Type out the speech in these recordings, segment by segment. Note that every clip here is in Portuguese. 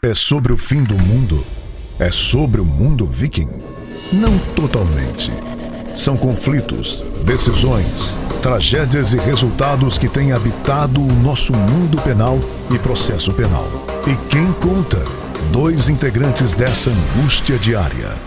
É sobre o fim do mundo? É sobre o mundo viking? Não totalmente. São conflitos, decisões, tragédias e resultados que têm habitado o nosso mundo penal e processo penal. E quem conta? 2 integrantes dessa angústia diária.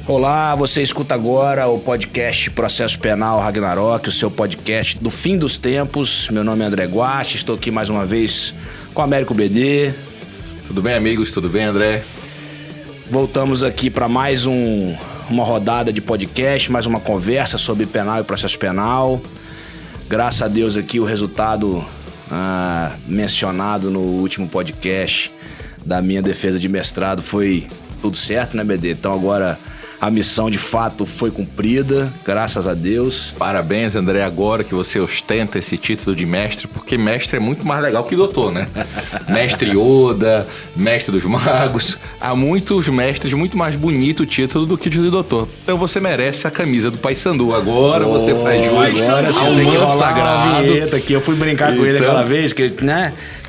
Olá, você escuta agora o podcast Processo Penal Ragnarok, o seu podcast do fim dos tempos. Meu nome é André Guache, estou aqui mais uma vez com o Américo BD. Tudo bem, amigos? Tudo bem, André? Voltamos aqui para mais uma rodada de podcast, mais uma conversa sobre penal e processo penal. Graças a Deus aqui o resultado mencionado no último podcast da minha defesa de mestrado foi tudo certo, né, BD? Então agora a missão de fato foi cumprida, graças a Deus. Parabéns, André, agora que você ostenta esse título de mestre, porque mestre é muito mais legal que doutor, né? Mestre Yoda, mestre dos magos. Há muitos mestres, muito mais bonito o título do que o de doutor. Então você merece a camisa do Paysandu. Agora você faz jus agora ao manto sagrado. Vinheta aqui. Eu fui brincar com ele aquela vez, que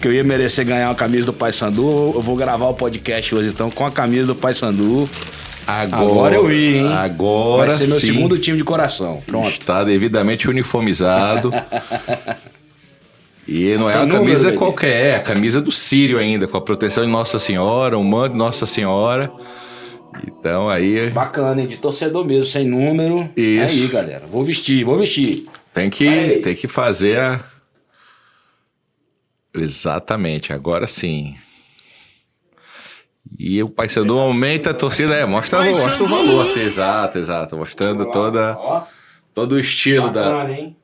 eu ia merecer ganhar uma camisa do Paysandu. Eu vou gravar o podcast hoje, então, com a camisa do Paysandu. Agora eu vi, hein? Agora vai ser meu sim. segundo time de coração. Pronto. Está devidamente uniformizado. E não é uma camisa qualquer, é a camisa do Sírio ainda, com a proteção de Nossa Senhora, o manto de Nossa Senhora. Então aí... Bacana, hein? De torcedor mesmo, sem número. Isso. Aí, galera. Vou vestir. Tem que fazer a... Exatamente, agora sim. E o Paysandu aumenta a torcida, mostra o valor, assim, exato, mostrando todo o estilo. Bacana, hein?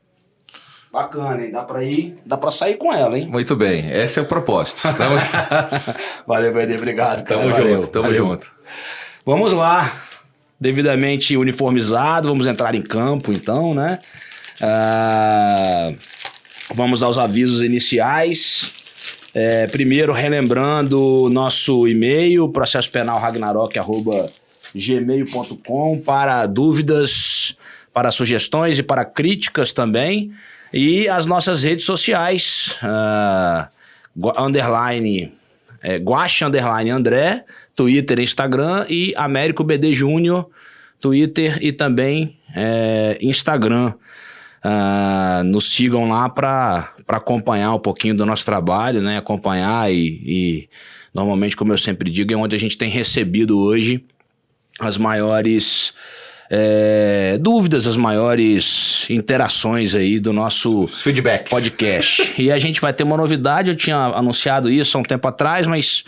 Bacana, hein? Dá pra sair com ela, hein? Muito bem, esse é o propósito. Valeu, BD, obrigado. Tamo junto. Vamos lá, devidamente uniformizado, vamos entrar em campo, então, né? Vamos aos avisos iniciais. Primeiro, relembrando nosso e-mail, processopenalragnarok@gmail.com, para dúvidas, para sugestões e para críticas também. E as nossas redes sociais, Guache _André, Twitter e Instagram, e Américo BD Júnior, Twitter e também Instagram. Nos sigam lá para acompanhar um pouquinho do nosso trabalho, né? Acompanhar e normalmente, como eu sempre digo, é onde a gente tem recebido hoje as maiores dúvidas, as maiores interações aí do nosso feedbacks. Podcast. E a gente vai ter uma novidade, eu tinha anunciado isso há um tempo atrás, mas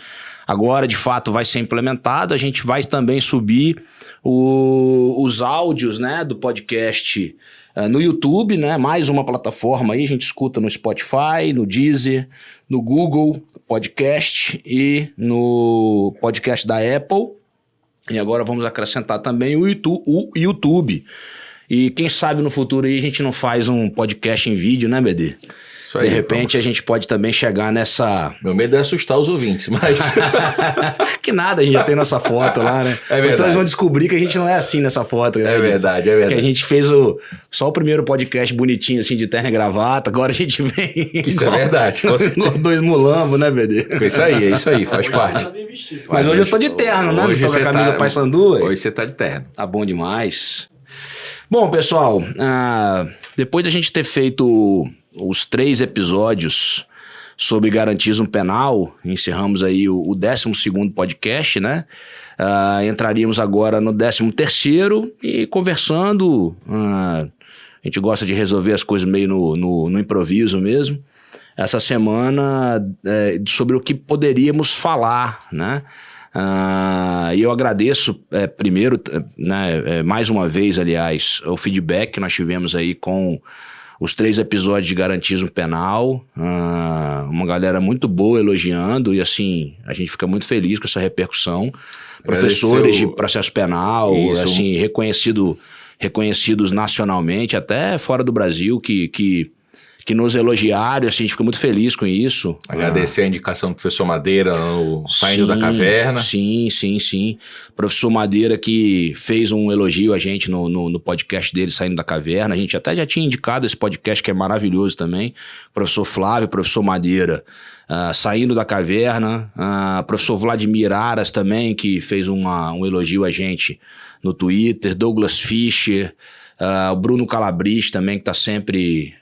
agora de fato vai ser implementado. A gente vai também subir os áudios, né, do podcast no YouTube, né? Mais uma plataforma aí, a gente escuta no Spotify, no Deezer, no Google Podcast e no podcast da Apple. E agora vamos acrescentar também o YouTube. E quem sabe no futuro aí a gente não faz um podcast em vídeo, né, BD? Isso aí, de repente a gente pode também chegar nessa... Meu medo é assustar os ouvintes, mas... Que nada, a gente já tem nossa foto lá, né? É verdade. Então eles vão descobrir que a gente não é assim nessa foto. Né? É verdade. Que a gente fez só o primeiro podcast bonitinho, assim, de terno e gravata. Agora a gente vem... Isso é verdade. Igual 2 mulambos, né, BD? É isso aí, faz parte. Mas hoje eu tô de terno, né? Hoje não tô com a camisa do Paysandu. Hoje você tá de terno. Tá bom demais. Bom, pessoal, depois da gente ter feito os 3 episódios sobre garantismo penal, encerramos aí o 12º podcast, né? Entraríamos agora no 13º e conversando. A gente gosta de resolver as coisas meio no improviso mesmo. Essa semana, sobre o que poderíamos falar, né? E eu agradeço primeiro, né, mais uma vez, aliás, o feedback que nós tivemos aí com os 3 episódios de garantismo penal, uma galera muito boa elogiando, e assim, a gente fica muito feliz com essa repercussão. Professores de processo penal, assim, reconhecidos nacionalmente, até fora do Brasil, que que nos elogiaram, assim, a gente ficou muito feliz com isso. Agradecer a indicação do professor Madeira no Saindo da Caverna. Sim. Professor Madeira que fez um elogio a gente no podcast dele, Saindo da Caverna. A gente até já tinha indicado esse podcast que é maravilhoso também. Professor Flávio, professor Madeira, Saindo da Caverna. Professor Vladimir Aras também, que fez um elogio a gente no Twitter. Douglas Fischer. O Bruno Calabrese também, que está sempre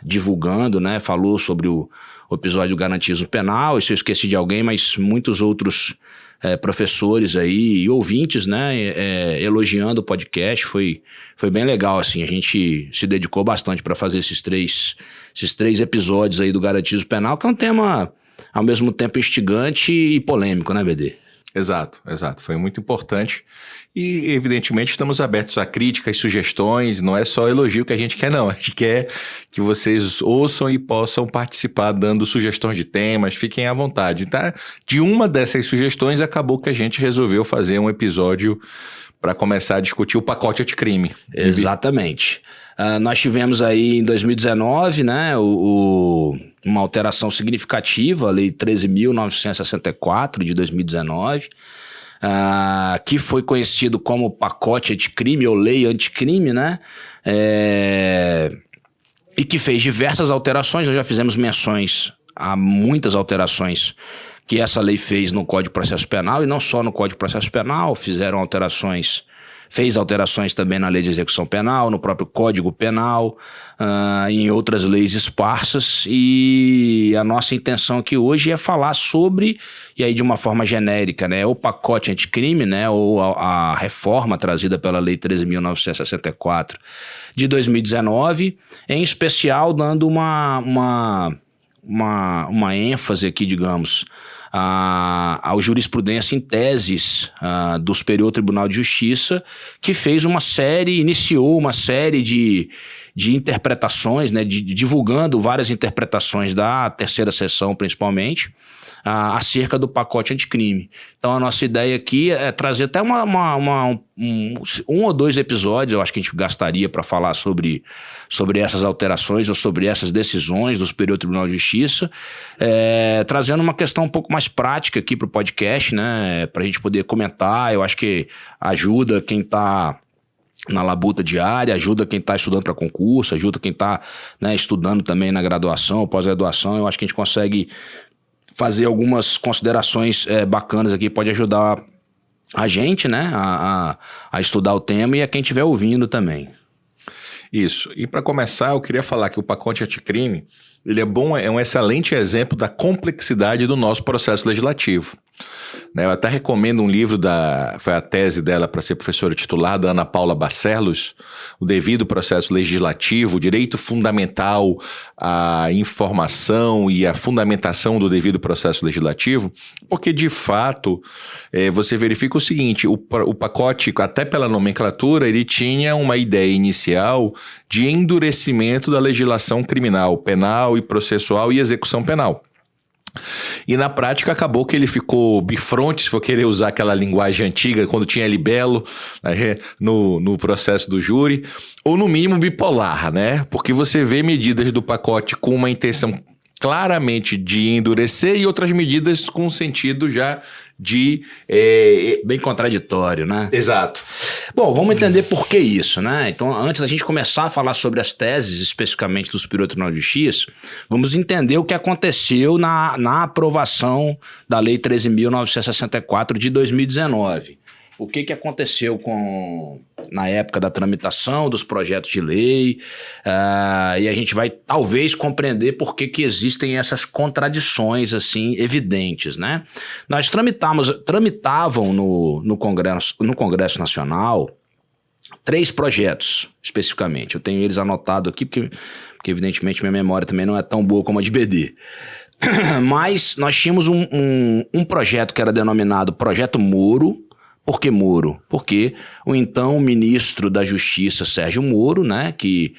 divulgando, né? Falou sobre o episódio do Garantismo Penal. E se eu esqueci de alguém, mas muitos outros professores aí e ouvintes, né? Elogiando o podcast. Foi bem legal, assim. A gente se dedicou bastante para fazer esses três episódios aí do Garantismo Penal, que é um tema, ao mesmo tempo, instigante e polêmico, né, BD? Exato. Foi muito importante. E, evidentemente, estamos abertos a críticas, sugestões. Não é só elogio que a gente quer, não. A gente quer que vocês ouçam e possam participar dando sugestões de temas. Fiquem à vontade, tá? De uma dessas sugestões, acabou que a gente resolveu fazer um episódio para começar a discutir o pacote anticrime. Exatamente. Nós tivemos aí em 2019, né, uma alteração significativa, a Lei 13.964 de 2019, que foi conhecido como pacote anticrime ou lei anticrime, né, e que fez diversas alterações. Nós já fizemos menções a muitas alterações que essa lei fez no Código de Processo Penal, e não só no Código de Processo Penal, fez alterações também na Lei de Execução Penal, no próprio Código Penal, em outras leis esparsas, e a nossa intenção aqui hoje é falar sobre, e aí de uma forma genérica, né, o pacote anticrime, né, ou a reforma trazida pela Lei 13.964 de 2019, em especial dando uma ênfase aqui, digamos, ao jurisprudência em teses do Superior Tribunal de Justiça, que iniciou uma série de interpretações, né, divulgando várias interpretações da terceira seção, principalmente, acerca do pacote anticrime. Então a nossa ideia aqui é trazer até um ou dois episódios, eu acho que a gente gastaria para falar sobre essas alterações ou sobre essas decisões do Superior Tribunal de Justiça, trazendo uma questão um pouco mais prática aqui para o podcast, né, para a gente poder comentar. Eu acho que ajuda quem está na labuta diária, ajuda quem está estudando para concurso, ajuda quem está, né, estudando também na graduação, pós-graduação. Eu acho que a gente consegue fazer algumas considerações bacanas aqui, pode ajudar a gente, né, a estudar o tema e a quem estiver ouvindo também. Isso. E para começar, eu queria falar que o pacote anticrime, ele é bom, é um excelente exemplo da complexidade do nosso processo legislativo. Eu até recomendo um livro foi a tese dela para ser professora titular, da Ana Paula Barcelos, O Devido Processo Legislativo, o Direito Fundamental à Informação e a Fundamentação do Devido Processo Legislativo, porque de fato você verifica o seguinte, o pacote, até pela nomenclatura, ele tinha uma ideia inicial de endurecimento da legislação criminal, penal e processual e execução penal. E na prática acabou que ele ficou bifronte, se for querer usar aquela linguagem antiga, quando tinha libelo, né, no processo do júri, ou no mínimo bipolar, né? Porque você vê medidas do pacote com uma intenção claramente de endurecer e outras medidas com sentido já de... Bem contraditório, né? Exato. Bom, vamos entender por que isso, né? Então, antes da gente começar a falar sobre as teses, especificamente do Superior Tribunal de Justiça, vamos entender o que aconteceu na aprovação da Lei 13.964 de 2019. O que aconteceu na época da tramitação dos projetos de lei, e a gente vai talvez compreender por que existem essas contradições assim evidentes, né? Nós tramitavam no Congresso Nacional 3 projetos, especificamente. Eu tenho eles anotados aqui, porque evidentemente minha memória também não é tão boa como a de BD. Mas nós tínhamos um projeto que era denominado Projeto Moro. Por que Moro? Porque o então ministro da Justiça, Sérgio Moro, né, que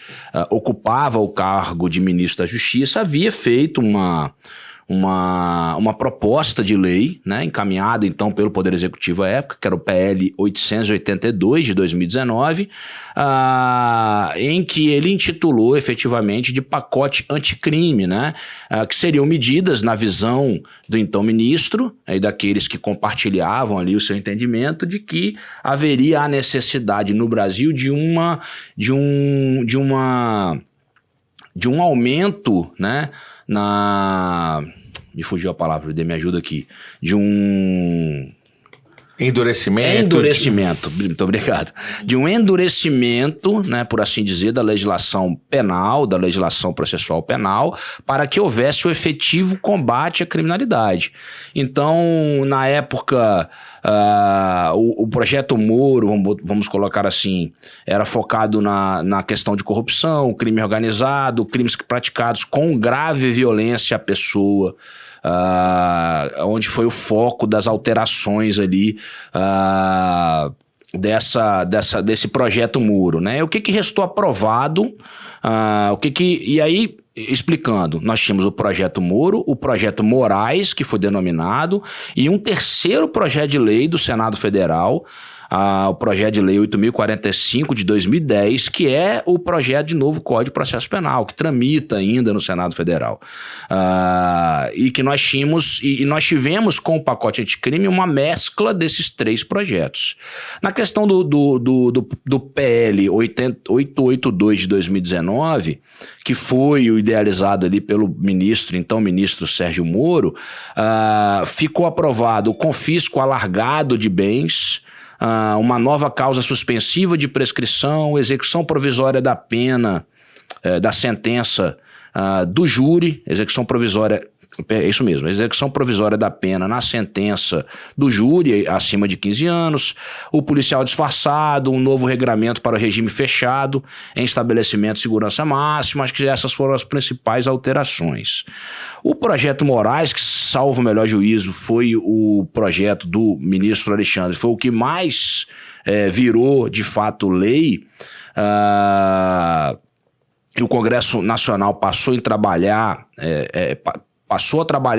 ocupava o cargo de ministro da Justiça, havia feito uma proposta de lei, né, encaminhada então pelo Poder Executivo à época, que era o PL 882 de 2019, em que ele intitulou efetivamente de pacote anticrime, né, que seriam medidas na visão do então ministro e daqueles que compartilhavam ali o seu entendimento de que haveria a necessidade no Brasil de um aumento, né, me fugiu a palavra, me ajuda aqui. De um... Endurecimento, muito obrigado. De um endurecimento, né, por assim dizer, da legislação penal, da legislação processual penal, para que houvesse o efetivo combate à criminalidade. Então, na época, o projeto Moro, vamos colocar assim, era focado na questão de corrupção, crime organizado, crimes praticados com grave violência à pessoa, onde foi o foco das alterações ali desse projeto Moro, né? O que restou aprovado, e aí, explicando, nós tínhamos o projeto Moro, o projeto Moraes, que foi denominado, e um terceiro projeto de lei do Senado Federal, o projeto de lei 8.045 de 2010, que é o projeto de novo Código de Processo Penal, que tramita ainda no Senado Federal. E que nós tivemos com o pacote anticrime uma mescla desses três projetos. Na questão do PL 882 de 2019, que foi o idealizado ali pelo então ministro Sérgio Moro, ficou aprovado o confisco alargado de bens, uma nova causa suspensiva de prescrição, execução provisória da pena, da sentença do júri, execução provisória, é isso mesmo, execução provisória da pena na sentença do júri acima de 15 anos, o policial disfarçado, um novo regramento para o regime fechado em estabelecimento de segurança máxima. Acho que essas foram as principais alterações. O projeto Moraes, que salvo o melhor juízo, foi o projeto do ministro Alexandre, foi o que mais virou de fato lei, e o Congresso Nacional passou a trabalhar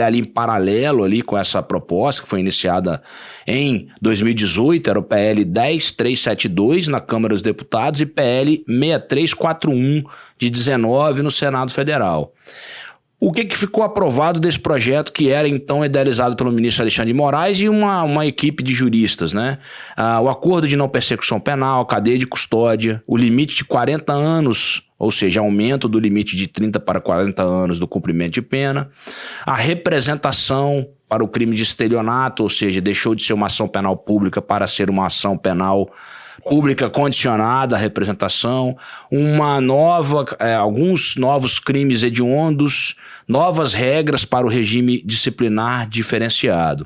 ali em paralelo ali com essa proposta que foi iniciada em 2018, era o PL 10372 na Câmara dos Deputados e PL 6341 de 19 no Senado Federal. O que ficou aprovado desse projeto, que era então idealizado pelo ministro Alexandre de Moraes e uma equipe de juristas, né? O acordo de não persecução penal, cadeia de custódia, o limite de 40 anos, ou seja, aumento do limite de 30 para 40 anos do cumprimento de pena, a representação para o crime de estelionato, ou seja, deixou de ser uma ação penal pública para ser uma ação penal pública condicionada à representação, alguns novos crimes hediondos, novas regras para o regime disciplinar diferenciado.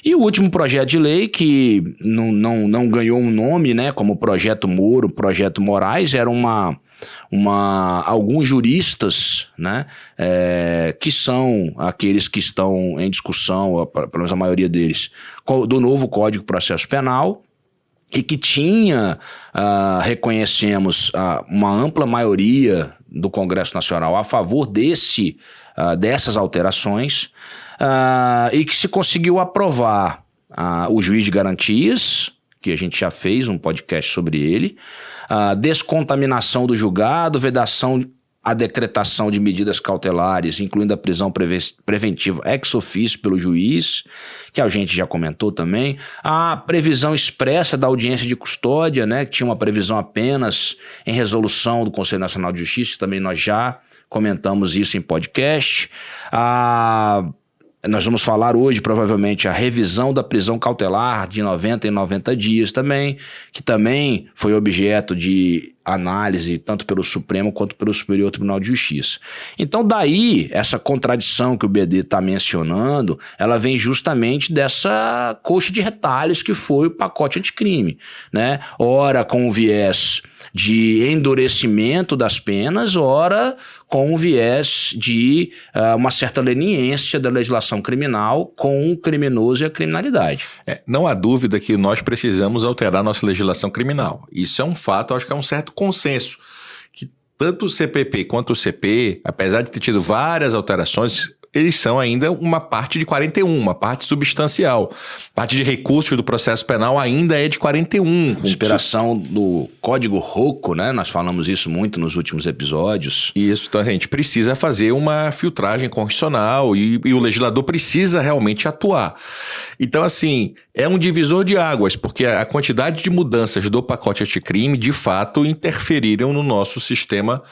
E o último projeto de lei, que não ganhou um nome, né, como Projeto Moro, Projeto Moraes, era alguns juristas, né, que são aqueles que estão em discussão, pelo menos a maioria deles, do novo Código de Processo Penal, e que tinha, reconhecemos, uma ampla maioria do Congresso Nacional a favor dessas alterações, e que se conseguiu aprovar o juiz de garantias, que a gente já fez um podcast sobre ele, a descontaminação do julgado, vedação a decretação de medidas cautelares, incluindo a prisão preventiva ex officio pelo juiz, que a gente já comentou também, a previsão expressa da audiência de custódia, né, que tinha uma previsão apenas em resolução do Conselho Nacional de Justiça, também nós já comentamos isso em podcast. Nós vamos falar hoje, provavelmente, a revisão da prisão cautelar de 90 em 90 dias também, que também foi objeto de análise tanto pelo Supremo quanto pelo Superior Tribunal de Justiça. Então, daí, essa contradição que o BD está mencionando, ela vem justamente dessa coxa de retalhos que foi o pacote anticrime, né? Ora com o viés de endurecimento das penas, ora com o viés de uma certa leniência da legislação criminal com o criminoso e a criminalidade. Não há dúvida que nós precisamos alterar nossa legislação criminal. Isso é um fato, acho que é um certo consenso, que tanto o CPP quanto o CP, apesar de ter tido várias alterações, eles são ainda uma parte de 41, uma parte substancial. Parte de recursos do processo penal ainda é de 41. Inspiração do Código Rocco, né? Nós falamos isso muito nos últimos episódios. Isso, então a gente precisa fazer uma filtragem constitucional e o legislador precisa realmente atuar. Então, assim, é um divisor de águas, porque a quantidade de mudanças do pacote anticrime, de fato, interferiram no nosso sistema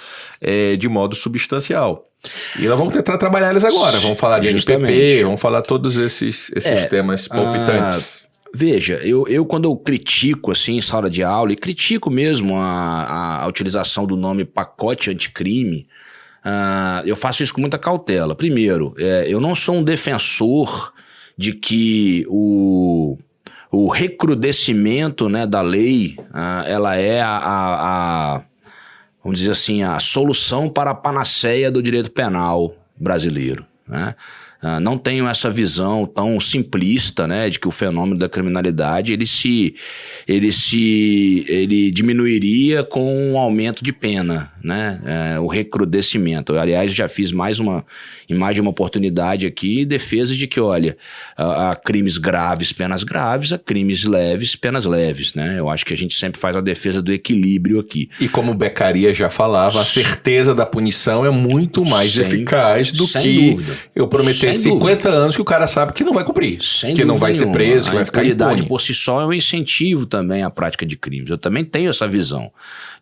de modo substancial. E nós vamos tentar trabalhar eles agora. Vamos falar de NPP, vamos falar todos esses temas palpitantes. Veja, eu quando eu critico assim em sala de aula, e critico mesmo a utilização do nome pacote anticrime, eu faço isso com muita cautela. Primeiro, eu não sou um defensor de que o recrudescimento, né, da lei, ela é vamos dizer assim, a solução para a panaceia do direito penal brasileiro, né? Não tenho essa visão tão simplista, né, de que o fenômeno da criminalidade ele diminuiria com um aumento de pena, né, o recrudescimento. Eu, aliás, já fiz em mais de uma oportunidade aqui, defesa de que, olha, a crimes graves, penas graves, a crimes leves, penas leves, né? Eu acho que a gente sempre faz a defesa do equilíbrio aqui. E como o Beccaria já falava, a certeza da punição é muito mais eficaz do que dúvida. Eu prometer 50 anos que o cara sabe que não vai cumprir, que não vai ser preso, que vai ficar impune. A impunidade por si só é um incentivo também à prática de crimes. Eu também tenho essa visão.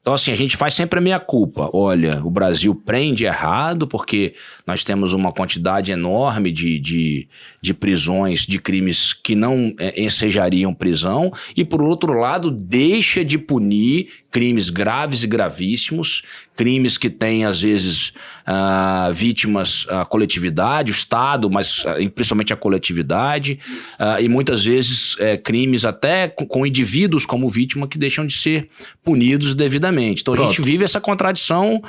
Então, assim, a gente faz sempre a meia-culpa. Olha, o Brasil prende errado porque nós temos uma quantidade enorme de prisões de crimes que não ensejariam prisão e, por outro lado, deixa de punir crimes graves e gravíssimos, crimes que têm, às vezes, vítimas a coletividade, o Estado, mas principalmente a coletividade, e muitas vezes crimes até com indivíduos como vítima que deixam de ser punidos devidamente. Então a gente vive essa contradição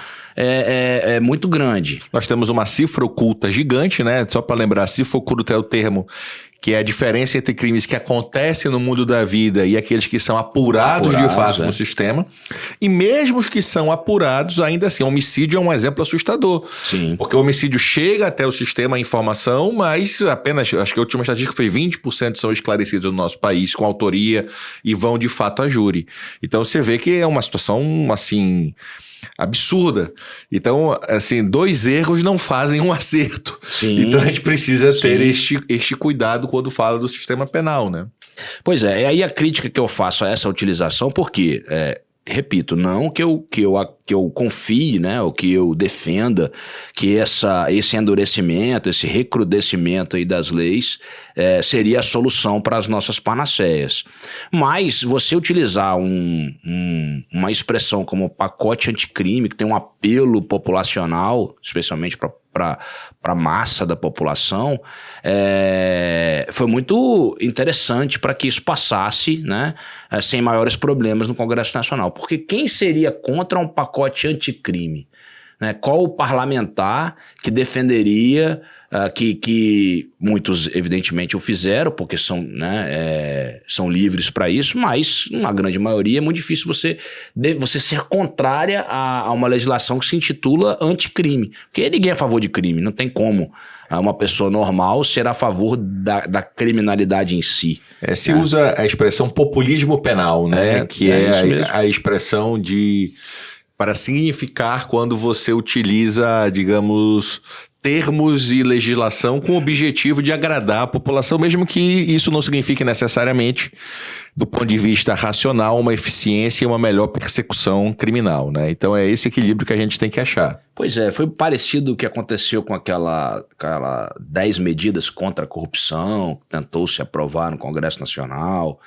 muito grande. Nós temos uma cifra oculta gigante, né? Só para lembrar, cifra oculta é o termo que é a diferença entre crimes que acontecem no mundo da vida e aqueles que são apurados de fato no sistema. E mesmo os que são apurados, ainda assim, homicídio é um exemplo assustador. Sim. Porque o homicídio chega até o sistema a informação, mas apenas, acho que a última estatística foi 20% são esclarecidos no nosso país com autoria e vão de fato a júri. Então você vê que é uma situação, assim, absurda. Então, assim, 2 erros não fazem um acerto. Sim. Então a gente precisa ter este cuidado quando fala do sistema penal, né? Pois é, aí a crítica que eu faço a essa utilização, porque, repito, não que eu confie, né, ou que eu defenda que esse endurecimento, esse recrudescimento aí das leis seria a solução para as nossas panaceias. Mas você utilizar uma expressão como pacote anticrime, que tem um apelo populacional, especialmente para a massa da população, foi muito interessante para que isso passasse, né, sem maiores problemas no Congresso Nacional. Porque quem seria contra um pacote anticrime? Né? Qual o parlamentar que defenderia, que muitos evidentemente o fizeram, porque são livres para isso, mas uma grande maioria é muito difícil você ser contrária a uma legislação que se intitula anticrime. Porque ninguém é a favor de crime, não tem como uma pessoa normal ser a favor da criminalidade em si. Se usa a expressão populismo penal, né? Que é a expressão para significar quando você utiliza, digamos, termos e legislação com o objetivo de agradar a população, mesmo que isso não signifique necessariamente, do ponto de vista racional, uma eficiência e uma melhor persecução criminal, né? Então é esse equilíbrio que a gente tem que achar. Pois é, foi parecido o que aconteceu com aquela 10 medidas contra a corrupção, que tentou se aprovar no Congresso Nacional.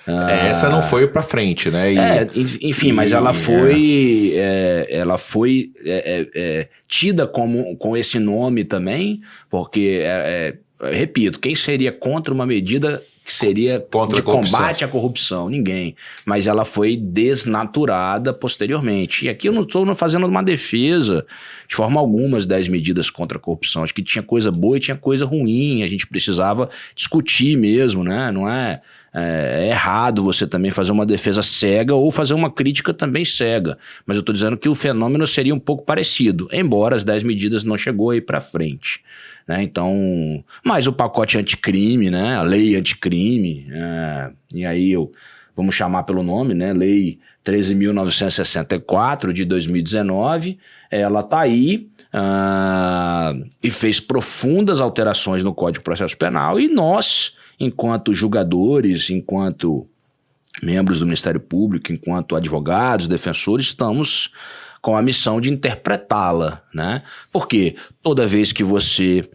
Essa não foi para frente, né? Enfim, mas ela foi tida com esse nome também, porque, repito, quem seria contra uma medida que seria de combate à corrupção? Ninguém. Mas ela foi desnaturada posteriormente. E aqui eu não estou fazendo uma defesa de forma alguma as 10 medidas contra a corrupção. Acho que tinha coisa boa e tinha coisa ruim. A gente precisava discutir mesmo, né? Não é errado você também fazer uma defesa cega ou fazer uma crítica também cega. Mas eu estou dizendo que o fenômeno seria um pouco parecido, embora as 10 medidas não chegou aí para frente. né? Então, mais o pacote anticrime, né? A lei anticrime, e aí vamos chamar pelo nome, né? Lei 13.964 de 2019, ela tá aí e fez profundas alterações no Código de Processo Penal, e nós, enquanto julgadores, enquanto membros do Ministério Público, enquanto advogados, defensores, estamos com a missão de interpretá-la, né? Porque toda vez que você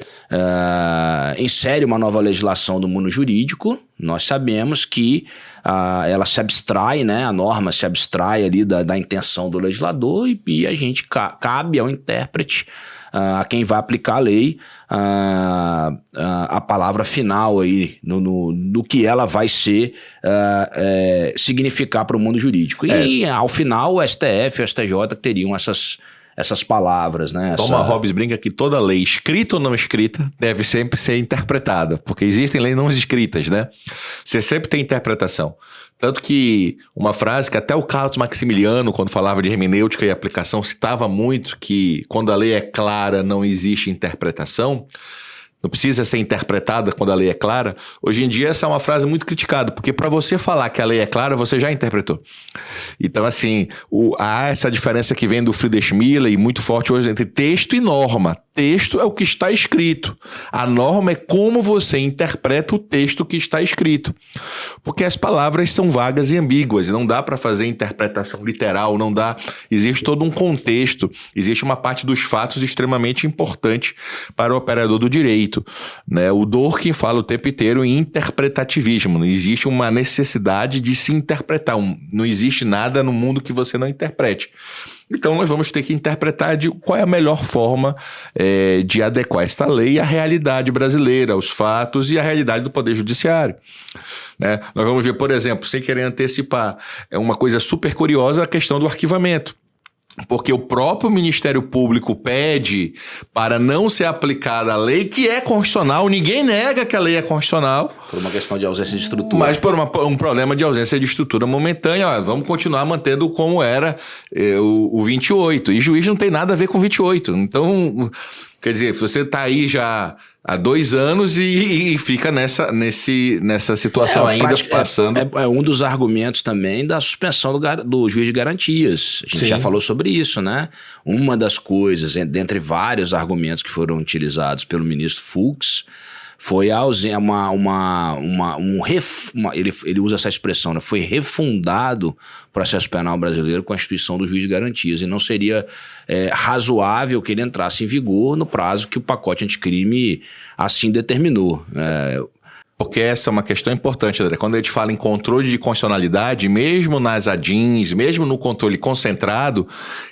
insere uma nova legislação do mundo jurídico, nós sabemos que ela se abstrai, né? A norma se abstrai ali da intenção do legislador, e a gente cabe ao intérprete, a quem vai aplicar a lei, a palavra final aí do que ela vai significar para o mundo jurídico. E ao final o STF e o STJ teriam essas palavras, né? Thomas Hobbes brinca que toda lei, escrita ou não escrita, deve sempre ser interpretada, porque existem leis não escritas, né? Você sempre tem interpretação. Tanto que uma frase que até o Carlos Maximiliano, quando falava de hermenêutica e aplicação, citava muito, que quando a lei é clara não existe interpretação, não precisa ser interpretada quando a lei é clara. Hoje em dia essa é uma frase muito criticada, porque para você falar que a lei é clara, você já interpretou. Então assim, há essa diferença que vem do Friedrich Miller e muito forte hoje entre texto e norma. Texto é o que está escrito. A norma é como você interpreta o texto que está escrito. Porque as palavras são vagas e ambíguas, não dá para fazer interpretação literal, não dá. Existe todo um contexto, existe uma parte dos fatos extremamente importante para o operador do direito, né? O Dworkin fala o tempo inteiro em interpretativismo, não existe uma necessidade de se interpretar, não existe nada no mundo que você não interprete. Então nós vamos ter que interpretar qual é a melhor forma de adequar esta lei à realidade brasileira, aos fatos e à realidade do Poder Judiciário, né? Nós vamos ver, por exemplo, sem querer antecipar, é uma coisa super curiosa a questão do arquivamento. Porque o próprio Ministério Público pede para não ser aplicada a lei, que é constitucional, ninguém nega que a lei é constitucional. Por uma questão de ausência de estrutura. Mas por um problema de ausência de estrutura momentânea, vamos continuar mantendo como era o 28. E juiz não tem nada a ver com 28. Então, quer dizer, você está aí já há 2 anos e fica nessa situação ainda passando. É um dos argumentos também da suspensão do juiz de garantias. A gente já falou sobre isso, né? Uma das coisas, dentre vários argumentos que foram utilizados pelo ministro Fux, foi a ausência, ele usa essa expressão, né? Foi refundado o processo penal brasileiro com a instituição do juiz de garantias, e não seria razoável que ele entrasse em vigor no prazo que o pacote anticrime assim determinou. Porque essa é uma questão importante, André. Quando a gente fala em controle de constitucionalidade, mesmo nas ADINs, mesmo no controle concentrado,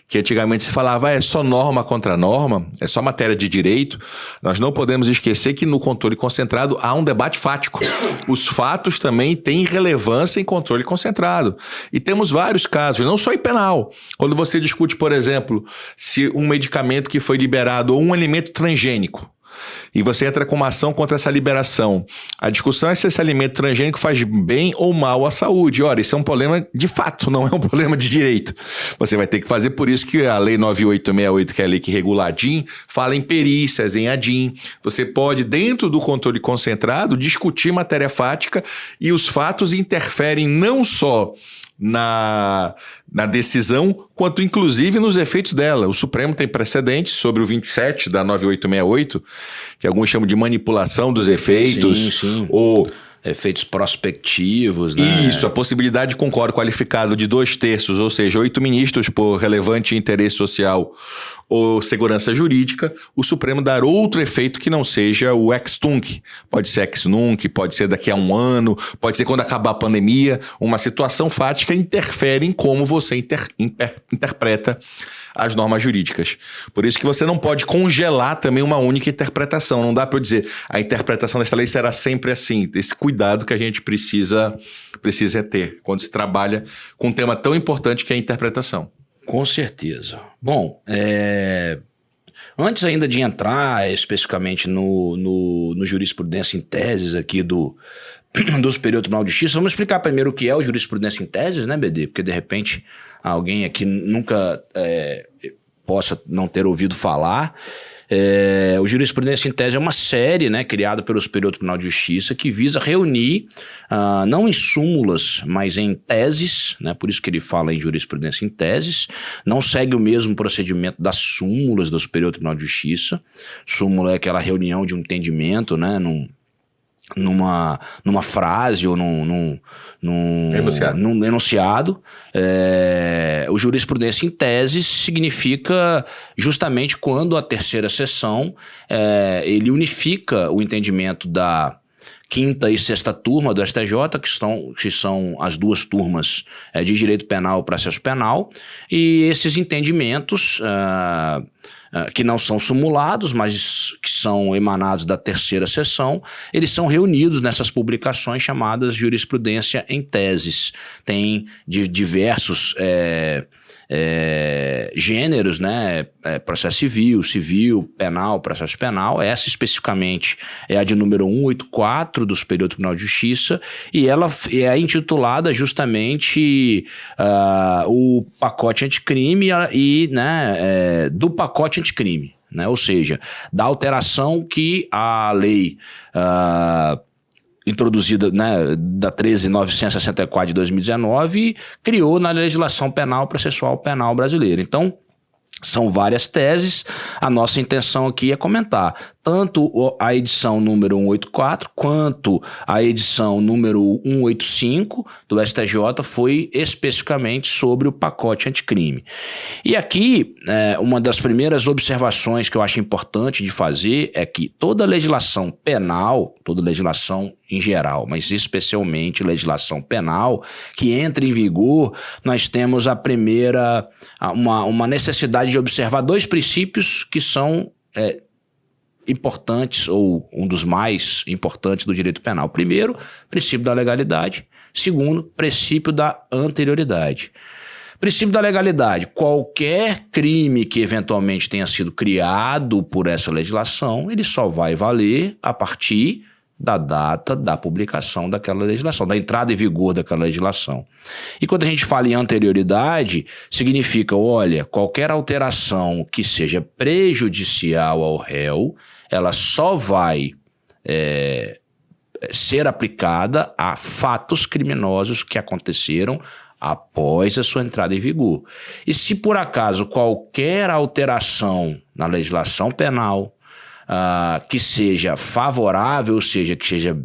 que antigamente se falava é só norma contra norma, é só matéria de direito, nós não podemos esquecer que no controle concentrado há um debate fático. Os fatos também têm relevância em controle concentrado. E temos vários casos, não só em penal. Quando você discute, por exemplo, se um medicamento que foi liberado ou um alimento transgênico, e você entra com uma ação contra essa liberação. A discussão é se esse alimento transgênico faz bem ou mal à saúde. Ora, isso é um problema de fato, não é um problema de direito. Você vai ter que fazer, por isso que a Lei 9868, que é a lei que regula a ADIM, fala em perícias, em ADIM. Você pode, dentro do controle concentrado, discutir matéria fática, e os fatos interferem não só na decisão, quanto inclusive nos efeitos dela. O Supremo tem precedentes sobre o 27 da 9868, que alguns chamam de manipulação dos efeitos. Sim. Ou efeitos prospectivos, né? Isso, a possibilidade de concórdio qualificado de 2/3, ou seja, 8 ministros por relevante interesse social ou segurança jurídica, o Supremo dar outro efeito que não seja o ex-tunc. Pode ser ex-nunc, pode ser daqui a um ano, pode ser quando acabar a pandemia. Uma situação fática interfere em como você interpreta as normas jurídicas. Por isso que você não pode congelar também uma única interpretação. Não dá para eu dizer, a interpretação dessa lei será sempre assim. Esse cuidado que a gente precisa ter quando se trabalha com um tema tão importante que é a interpretação. Com certeza. Bom, antes ainda de entrar especificamente no jurisprudência em teses aqui do Superior Tribunal de Justiça, vamos explicar primeiro o que é o jurisprudência em teses, né, BD? Porque de repente alguém aqui nunca possa não ter ouvido falar. O Jurisprudência em Tese é uma série, né, criada pelo Superior Tribunal de Justiça que visa reunir, não em súmulas, mas em teses, né, por isso que ele fala em jurisprudência em teses, não segue o mesmo procedimento das súmulas do Superior Tribunal de Justiça. Súmula é aquela reunião de um entendimento, né, numa frase ou num enunciado. O jurisprudência em tese significa justamente quando a terceira sessão ele unifica o entendimento da quinta e sexta turma do STJ, que são as duas turmas de direito penal e processo penal, e esses entendimentos que não são sumulados, mas que são emanados da terceira sessão, eles são reunidos nessas publicações chamadas jurisprudência em teses. Tem diversos gêneros, né? Processo civil, penal, processo penal. Essa especificamente é a de número 184 do Superior Tribunal de Justiça, e ela é intitulada justamente o pacote anticrime e né, do pacote anticrime, né? Ou seja, da alteração que a lei introduzida, né, da 13.964 de 2019 criou na legislação penal processual penal brasileira. Então, são várias teses. A nossa intenção aqui é comentar tanto a edição número 184 quanto a edição número 185 do STJ foi especificamente sobre o pacote anticrime. E aqui, uma das primeiras observações que eu acho importante de fazer é que toda legislação penal, toda legislação em geral, mas especialmente legislação penal, que entra em vigor, nós temos a primeira, uma necessidade de observar dois princípios que são importantes, ou um dos mais importantes do direito penal. Primeiro, princípio da legalidade. Segundo, princípio da anterioridade. Princípio da legalidade: qualquer crime que eventualmente tenha sido criado por essa legislação, ele só vai valer a partir da data da publicação daquela legislação, da entrada em vigor daquela legislação. E quando a gente fala em anterioridade, significa, olha, qualquer alteração que seja prejudicial ao réu, ela só vai ser aplicada a fatos criminosos que aconteceram após a sua entrada em vigor. E se por acaso qualquer alteração na legislação penal que seja favorável, ou seja, que seja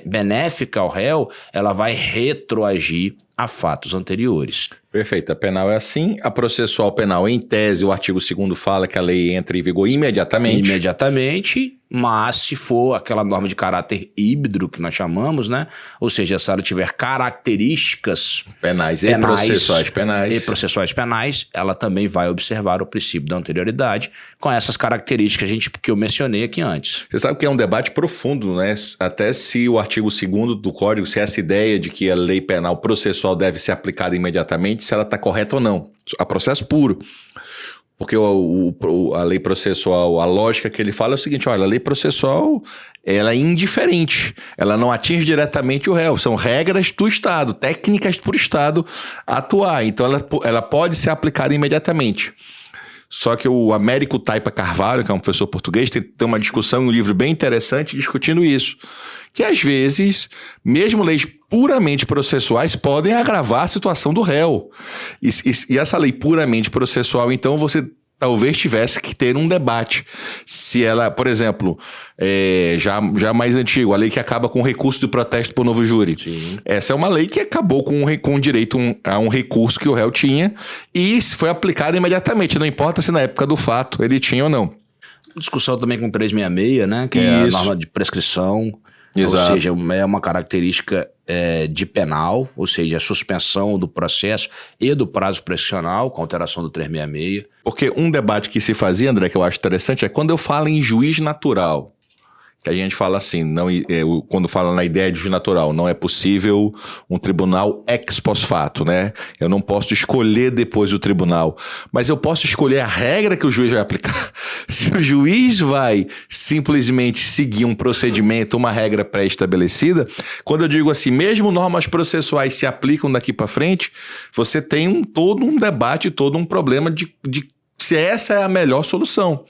benéfica ao réu, ela vai retroagir a fatos anteriores. Perfeito. A penal é assim. A processual penal, em tese, o artigo 2º fala que a lei entra em vigor imediatamente. Imediatamente, mas se for aquela norma de caráter híbrido que nós chamamos, né? Ou seja, se ela tiver características penais e processuais penais, ela também vai observar o princípio da anterioridade com essas características que eu mencionei aqui antes. Você sabe que é um debate profundo, né? Até se o artigo 2º do Código, se essa ideia de que a lei penal processual deve ser aplicada imediatamente, se ela está correta ou não. A processo puro. Porque a lei processual, a lógica que ele fala é o seguinte: olha, a lei processual, ela é indiferente, ela não atinge diretamente o réu, são regras do Estado, técnicas para o Estado atuar, então ela pode ser aplicada imediatamente. Só que o Américo Taipa Carvalho, que é um professor português, tem uma discussão em um livro bem interessante discutindo isso. Que às vezes, mesmo leis puramente processuais podem agravar a situação do réu. E essa lei puramente processual, então, você talvez tivesse que ter um debate. Se ela, por exemplo, já mais antigo, a lei que acaba com o recurso de protesto por novo júri. Sim. Essa é uma lei que acabou com o direito a um recurso que o réu tinha e foi aplicada imediatamente, não importa se na época do fato ele tinha ou não. Discussão também com 366, né? Que é a norma de prescrição. Exato. Ou seja, é uma característica de penal, ou seja, a suspensão do processo e do prazo prescricional com alteração do 366. Porque um debate que se fazia, André, que eu acho interessante, é quando eu falo em juiz natural, que a gente fala assim, quando fala na ideia de juiz natural, não é possível um tribunal ex post fato, né? Eu não posso escolher depois o tribunal, mas eu posso escolher a regra que o juiz vai aplicar. Se o juiz vai simplesmente seguir um procedimento, uma regra pré-estabelecida, quando eu digo assim, mesmo normas processuais se aplicam daqui para frente, você tem todo um debate, todo um problema de se essa é a melhor solução.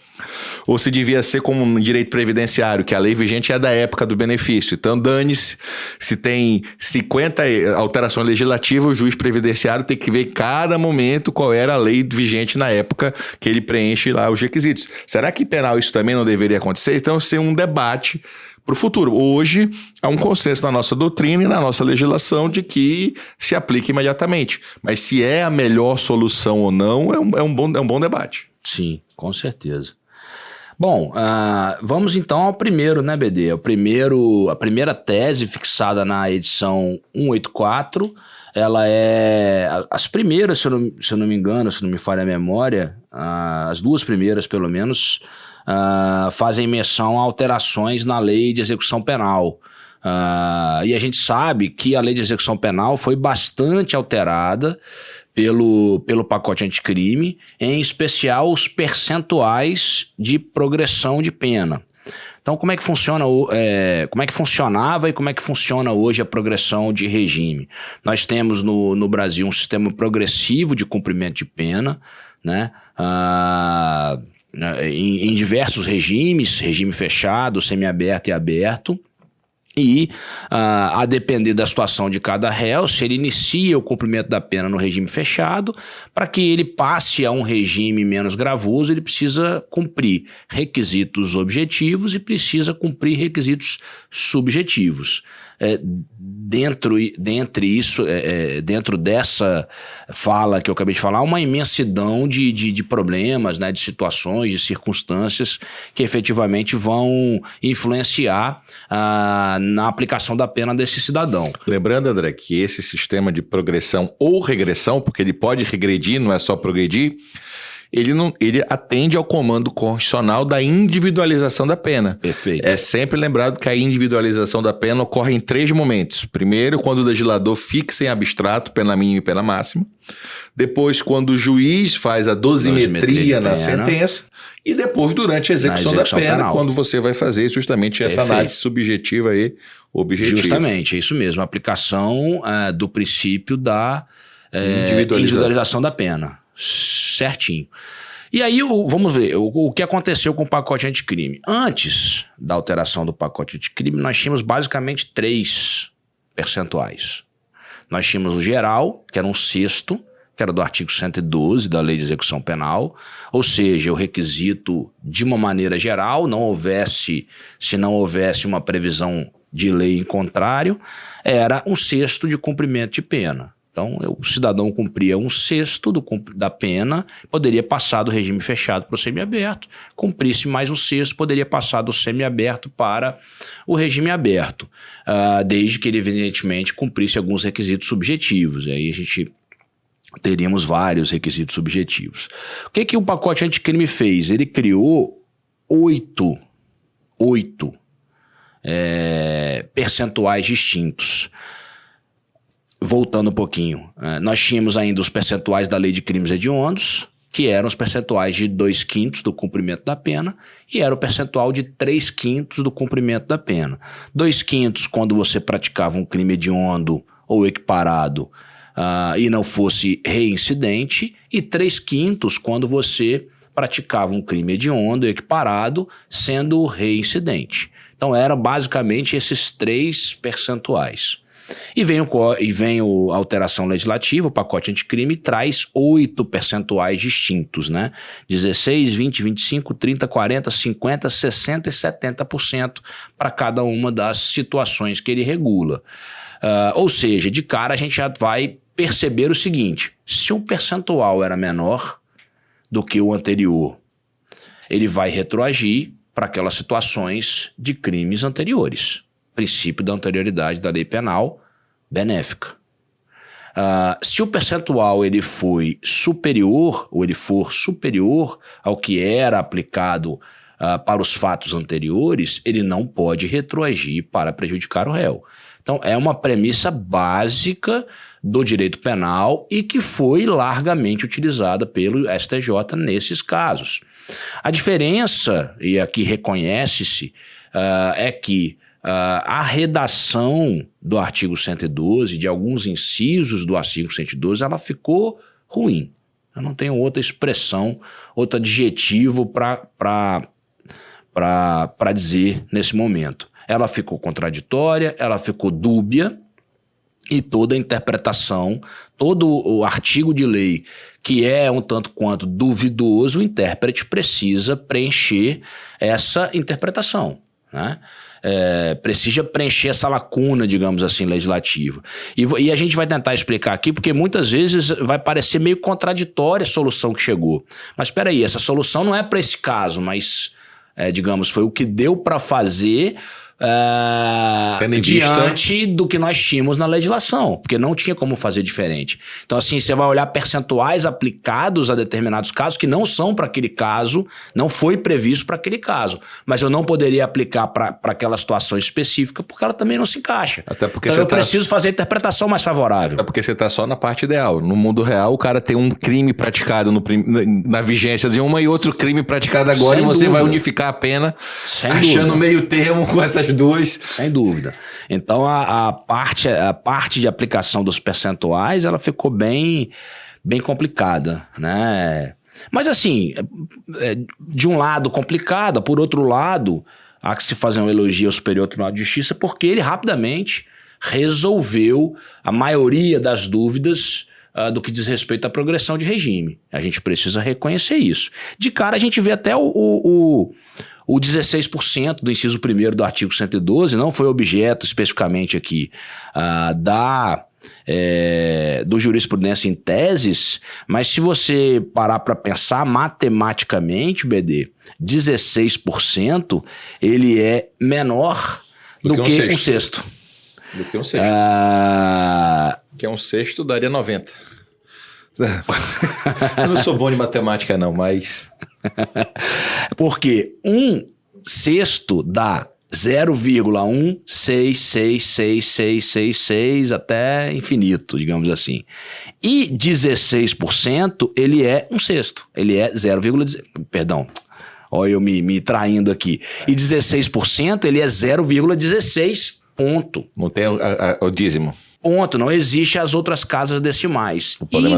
Ou se devia ser como um direito previdenciário, que a lei vigente é da época do benefício. Então, dane-se, se tem 50 alterações legislativas, o juiz previdenciário tem que ver em cada momento qual era a lei vigente na época que ele preenche lá os requisitos. Será que em penal isso também não deveria acontecer? Então, ser um debate para o futuro. Hoje, há um consenso na nossa doutrina e na nossa legislação de que se aplique imediatamente. Mas se é a melhor solução ou não, é um bom debate. Sim, com certeza. Bom, vamos então ao primeiro, né, BD? A primeira tese fixada na edição 184, ela é... As primeiras, se eu não me engano, se não me falha a memória, as duas primeiras, pelo menos, fazem menção a alterações na lei de execução penal. E a gente sabe que a lei de execução penal foi bastante alterada pelo pacote anticrime, em especial os percentuais de progressão de pena. Então, como é que funciona, como é que funcionava e como é que funciona hoje a progressão de regime? Nós temos no Brasil um sistema progressivo de cumprimento de pena, né? Em diversos regimes, regime fechado, semiaberto e aberto. E, a depender da situação de cada réu, se ele inicia o cumprimento da pena no regime fechado, para que ele passe a um regime menos gravoso, ele precisa cumprir requisitos objetivos e precisa cumprir requisitos subjetivos. Dentro dessa fala que eu acabei de falar, uma imensidão de problemas, né, de situações, de circunstâncias que efetivamente vão influenciar na aplicação da pena desse cidadão. Lembrando, André, que esse sistema de progressão ou regressão, porque ele pode regredir, não é só progredir, ele atende ao comando constitucional da individualização da pena. Perfeito. É sempre lembrado que a individualização da pena ocorre em 3 momentos. Primeiro, quando o legislador fixa em abstrato pena mínima e pena máxima. Depois, quando o juiz faz a dosimetria na sentença. E depois, durante a execução da pena, penal, quando você vai fazer justamente essa análise subjetiva e objetiva. Justamente, é isso mesmo. A aplicação do princípio da individualização da pena. Certinho. E aí, vamos ver o que aconteceu com o pacote anticrime. Antes da alteração do pacote anticrime, nós tínhamos basicamente 3 percentuais. Nós tínhamos o geral, que era um sexto, que era do artigo 112 da Lei de Execução Penal, ou seja, o requisito de uma maneira geral, se não houvesse uma previsão de lei em contrário, era um sexto de cumprimento de pena. Então, o cidadão cumpria um sexto da pena, poderia passar do regime fechado para o semiaberto, cumprisse mais um sexto, poderia passar do semiaberto para o regime aberto, desde que ele, evidentemente, cumprisse alguns requisitos subjetivos. E aí a gente teríamos vários requisitos subjetivos. O que o pacote anticrime fez? Ele criou 8 percentuais distintos. Voltando um pouquinho, nós tínhamos ainda os percentuais da lei de crimes hediondos, que eram os percentuais de 2/5 do cumprimento da pena, e era o percentual de 3/5 do cumprimento da pena. 2/5 quando você praticava um crime hediondo ou equiparado e não fosse reincidente, e 3/5 quando você praticava um crime hediondo e equiparado sendo reincidente. Então eram basicamente esses 3 percentuais. E vem a alteração legislativa, o pacote anticrime traz 8 percentuais distintos, né? 16, 20, 25, 30, 40, 50, 60 e 70% para cada uma das situações que ele regula. Ou seja, de cara a gente já vai perceber o seguinte: se um percentual era menor do que o anterior, ele vai retroagir para aquelas situações de crimes anteriores. Princípio da anterioridade da lei penal benéfica. Se o percentual ele foi superior, ou ele for superior ao que era aplicado para os fatos anteriores, ele não pode retroagir para prejudicar o réu. Então, é uma premissa básica do direito penal e que foi largamente utilizada pelo STJ nesses casos. A diferença, e aqui reconhece-se, é que a redação do artigo 112, de alguns incisos do artigo 112, ela ficou ruim. Eu não tenho outra expressão, outro adjetivo para dizer nesse momento. Ela ficou contraditória, ela ficou dúbia, e toda a interpretação, todo o artigo de lei que é um tanto quanto duvidoso, o intérprete precisa preencher essa interpretação, né? Precisa preencher essa lacuna, digamos assim, legislativa. E a gente vai tentar explicar aqui, porque muitas vezes vai parecer meio contraditória a solução que chegou. Mas espera aí, essa solução não é para esse caso, mas, digamos, foi o que deu para fazer diante do que nós tínhamos na legislação, porque não tinha como fazer diferente. Então, assim, você vai olhar percentuais aplicados a determinados casos que não são para aquele caso, não foi previsto para aquele caso, mas eu não poderia aplicar para aquela situação específica porque ela também não se encaixa. Até porque então eu preciso fazer a interpretação mais favorável. Até porque você está só na parte ideal. No mundo real, o cara tem um crime praticado na vigência de uma e outro crime praticado agora, Sem e você dúvida. vai unificar a pena, Sem achando dúvida. meio termo com essas duas. Sem dúvida. Então, a parte de aplicação dos percentuais, ela ficou bem complicada, né? Mas, assim, de um lado complicada, por outro lado, há que se fazer um elogio ao Superior Tribunal de Justiça, porque ele rapidamente resolveu a maioria das dúvidas do que diz respeito à progressão de regime. A gente precisa reconhecer isso. De cara, a gente vê até o 16% do inciso 1º do artigo 112, não foi objeto especificamente aqui do jurisprudência em teses, mas se você parar para pensar matematicamente, BD, 16% ele é menor do que um sexto. Do que um sexto. Que é um sexto daria 90. Eu não sou bom de matemática não, mas... Porque um sexto dá 0,1666666 até infinito, digamos assim. E 16% ele é um sexto. Ele é 0,16... Perdão. Olha eu me traindo aqui. E 16% ele é 0,16 ponto. Não tem o dízimo. Ponto, não existe as outras casas decimais. Em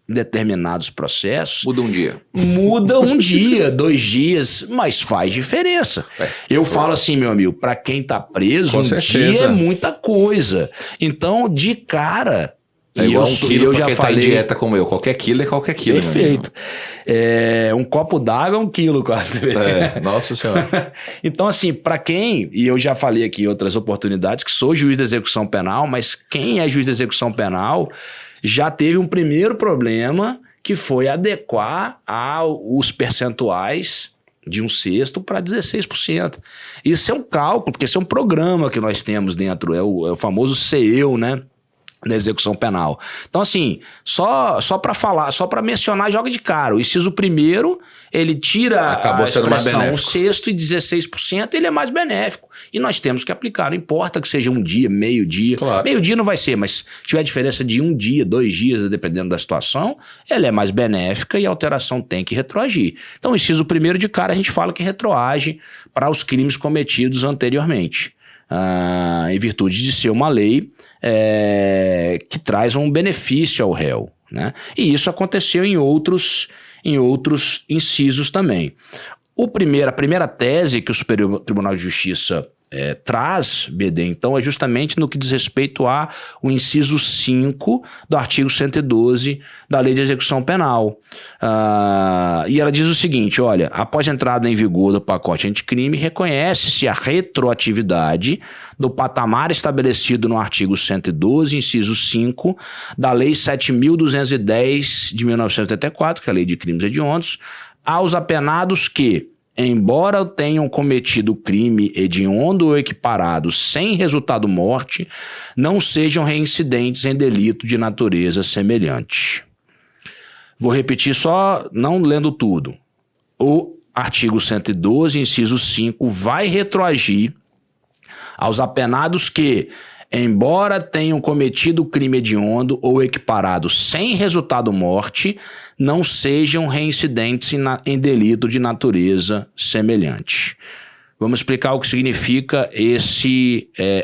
determinados processos... Muda um dia. Muda um dia, 2 dias, mas faz diferença. Eu falo assim, meu amigo, para quem tá preso, Com um certeza. dia é muita coisa. Então, de cara... É igual um quilo eu pra já quem falei, tá em dieta como eu. Qualquer quilo é qualquer quilo. Perfeito. Um copo d'água é 1 quilo quase. Nossa Senhora. Então, assim, para quem, e eu já falei aqui em outras oportunidades, que sou juiz de execução penal, mas quem é juiz de execução penal já teve um primeiro problema, que foi adequar os percentuais de um sexto para 16%. Isso é um cálculo, porque esse é um programa que nós temos dentro, é o famoso CEU, né? Da execução penal. Então, assim, só para falar, só para mencionar, joga de cara. O inciso 1º, ele tira Acabou a sendo mais expressão benéfico. um sexto e 16%, ele é mais benéfico. E nós temos que aplicar. Não importa que seja um dia, meio dia. Claro. Meio dia não vai ser, mas se tiver diferença de 1 dia, 2 dias, dependendo da situação, ela é mais benéfica e a alteração tem que retroagir. Então, o inciso 1º de cara, a gente fala que retroage para os crimes cometidos anteriormente. Em virtude de ser uma lei que traz um benefício ao réu, né? E isso aconteceu em outros incisos também. A primeira tese que o Superior Tribunal de Justiça traz, BD, então, é justamente no que diz respeito ao inciso 5 do artigo 112 da Lei de Execução Penal. E ela diz o seguinte, olha, após a entrada em vigor do pacote anticrime, reconhece-se a retroatividade do patamar estabelecido no artigo 112, inciso 5, da Lei 7.210 de 1984, que é a Lei de Crimes Hediondos, aos apenados que, embora tenham cometido crime hediondo ou equiparado sem resultado morte, não sejam reincidentes em delito de natureza semelhante. Vou repetir só, não lendo tudo. O artigo 112, inciso 5, vai retroagir aos apenados que, embora tenham cometido crime hediondo ou equiparado sem resultado morte, não sejam reincidentes em delito de natureza semelhante. Vamos explicar o que significa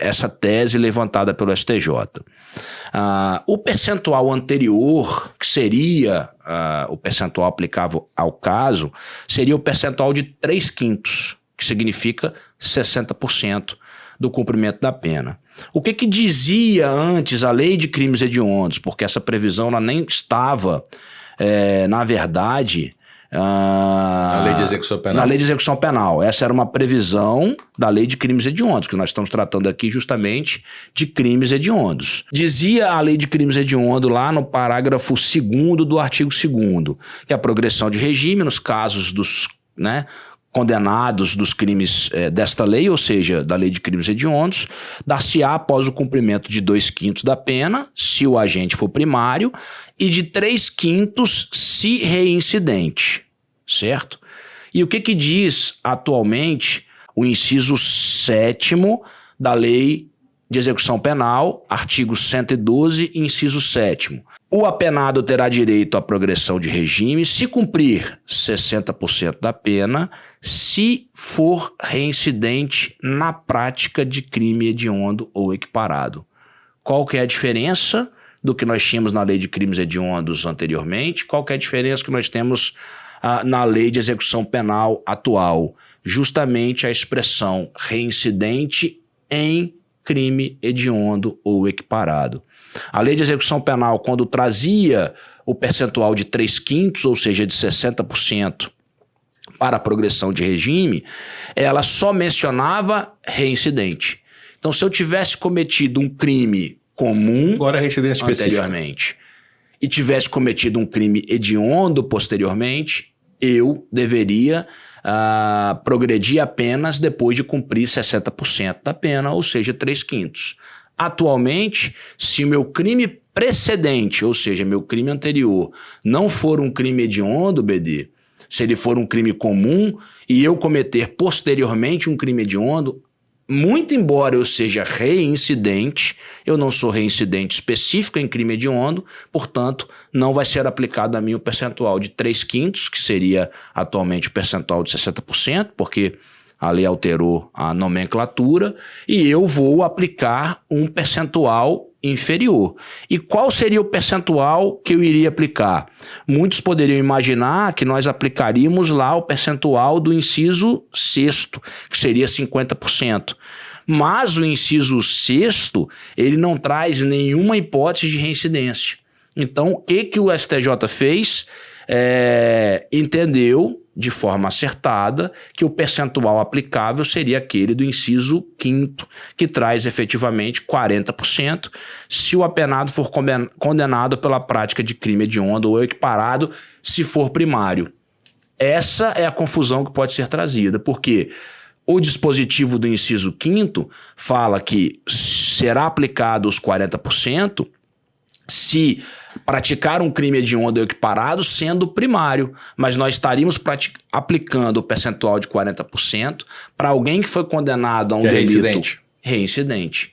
essa tese levantada pelo STJ. O percentual anterior, que seria o percentual aplicável ao caso, seria o percentual de 3/5, que significa 60% do cumprimento da pena. O que dizia antes a lei de crimes hediondos? Porque essa previsão ela nem estava, na verdade... A lei de execução penal. Na lei de execução penal. Essa era uma previsão da lei de crimes hediondos, que nós estamos tratando aqui justamente de crimes hediondos. Dizia a lei de crimes hediondos lá no parágrafo 2º do artigo 2º, que a progressão de regime nos casos dos condenados dos crimes desta lei, ou seja, da lei de crimes hediondos, dar-se-á após o cumprimento de 2/5 da pena, se o agente for primário, e de 3/5 se reincidente, certo? E o que diz atualmente o inciso 7º da lei de execução penal, artigo 112, inciso 7º. O apenado terá direito à progressão de regime se cumprir 60% da pena, se for reincidente na prática de crime hediondo ou equiparado. Qual que é a diferença do que nós tínhamos na lei de crimes hediondos anteriormente? Qual que é a diferença que nós temos na lei de execução penal atual? Justamente a expressão reincidente em crime hediondo ou equiparado. A lei de execução penal, quando trazia o percentual de 3/5, ou seja, de 60% para a progressão de regime, ela só mencionava reincidente. Então, se eu tivesse cometido um crime comum agora reincidência anteriormente e tivesse cometido um crime hediondo posteriormente, eu deveria progredir apenas depois de cumprir 60% da pena, ou seja, 3/5. Atualmente, se o meu crime precedente, ou seja, meu crime anterior, não for um crime hediondo, BD, se ele for um crime comum e eu cometer posteriormente um crime hediondo, muito embora eu seja reincidente, eu não sou reincidente específico em crime hediondo, portanto, não vai ser aplicado a mim o percentual de 3/5, que seria atualmente o percentual de 60%, porque a lei alterou a nomenclatura, e eu vou aplicar um percentual inferior. E qual seria o percentual que eu iria aplicar? Muitos poderiam imaginar que nós aplicaríamos lá o percentual do inciso 6º, que seria 50%. Mas o inciso 6º, ele não traz nenhuma hipótese de reincidência. Então, o que o STJ fez? Entendeu de forma acertada que o percentual aplicável seria aquele do inciso 5º, que traz efetivamente 40%, se o apenado for condenado pela prática de crime hediondo ou equiparado, se for primário. Essa é a confusão que pode ser trazida, porque o dispositivo do inciso 5º fala que será aplicado os 40% se praticar um crime hediondo ou equiparado sendo primário, mas nós estaríamos aplicando o percentual de 40% para alguém que foi condenado a um delito reincidente.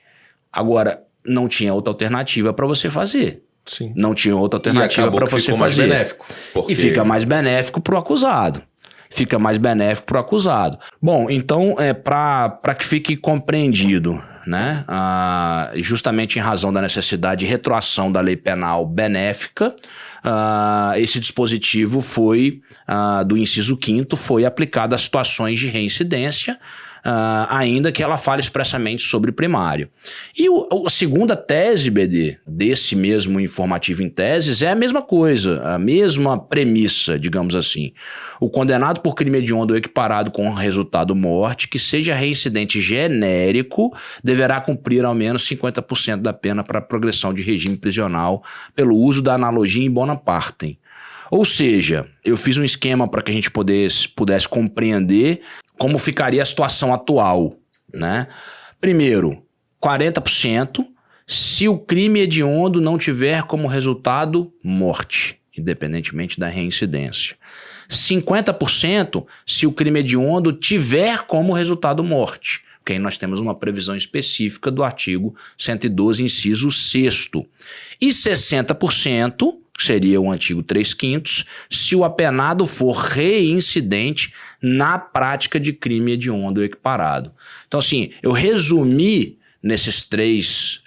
Agora, não tinha outra alternativa para você fazer. Sim. Não tinha outra alternativa para você fazer. Mais benéfico, E fica mais benéfico para o acusado. Fica mais benéfico para o acusado. Bom, então, para que fique compreendido, né? Justamente em razão da necessidade de retroação da lei penal benéfica, esse dispositivo foi, do inciso 5º, foi aplicado a situações de reincidência, ainda que ela fale expressamente sobre primário. E a segunda tese, BD, desse mesmo informativo em teses, é a mesma coisa, a mesma premissa, digamos assim. O condenado por crime hediondo ou equiparado com resultado morte, que seja reincidente genérico, deverá cumprir ao menos 50% da pena para progressão de regime prisional pelo uso da analogia em bona partem. Ou seja, eu fiz um esquema para que a gente pudesse compreender como ficaria a situação atual, né? Primeiro, 40% se o crime hediondo não tiver como resultado morte, independentemente da reincidência. 50% se o crime hediondo tiver como resultado morte, porque aí nós temos uma previsão específica do artigo 112, inciso 6º. E 60%, que seria o antigo 3/5, se o apenado for reincidente na prática de crime hediondo ou equiparado. Então, assim, eu resumi nessas três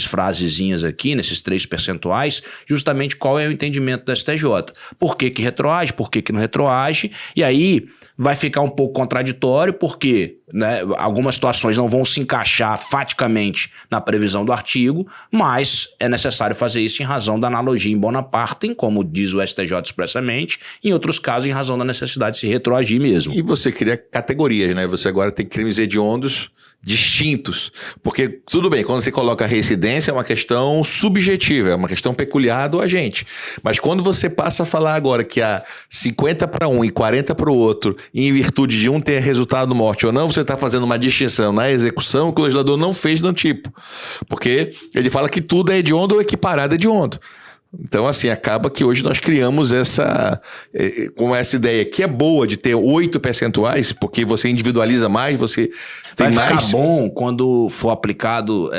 frasezinhas aqui, nesses 3 percentuais, justamente qual é o entendimento do STJ. Por que retroage, por que não retroage, e aí vai ficar um pouco contraditório, porque, né, algumas situações não vão se encaixar faticamente na previsão do artigo, mas é necessário fazer isso em razão da analogia em bona partem, como diz o STJ expressamente, em outros casos em razão da necessidade de se retroagir mesmo. E você cria categorias, né? Você agora tem crimes hediondos distintos, porque tudo bem, quando você coloca a reincidência é uma questão subjetiva, é uma questão peculiar do agente, mas quando você passa a falar agora que há 50 para um e 40 para o outro, e em virtude de um ter resultado morte ou não, você está fazendo uma distinção na execução que o legislador não fez no tipo, porque ele fala que tudo é hediondo ou equiparado a hediondo. Então, assim, acaba que hoje nós criamos com essa ideia que é boa de ter 8 percentuais, porque você individualiza mais, você tem mais... Vai ficar bom quando for aplicado...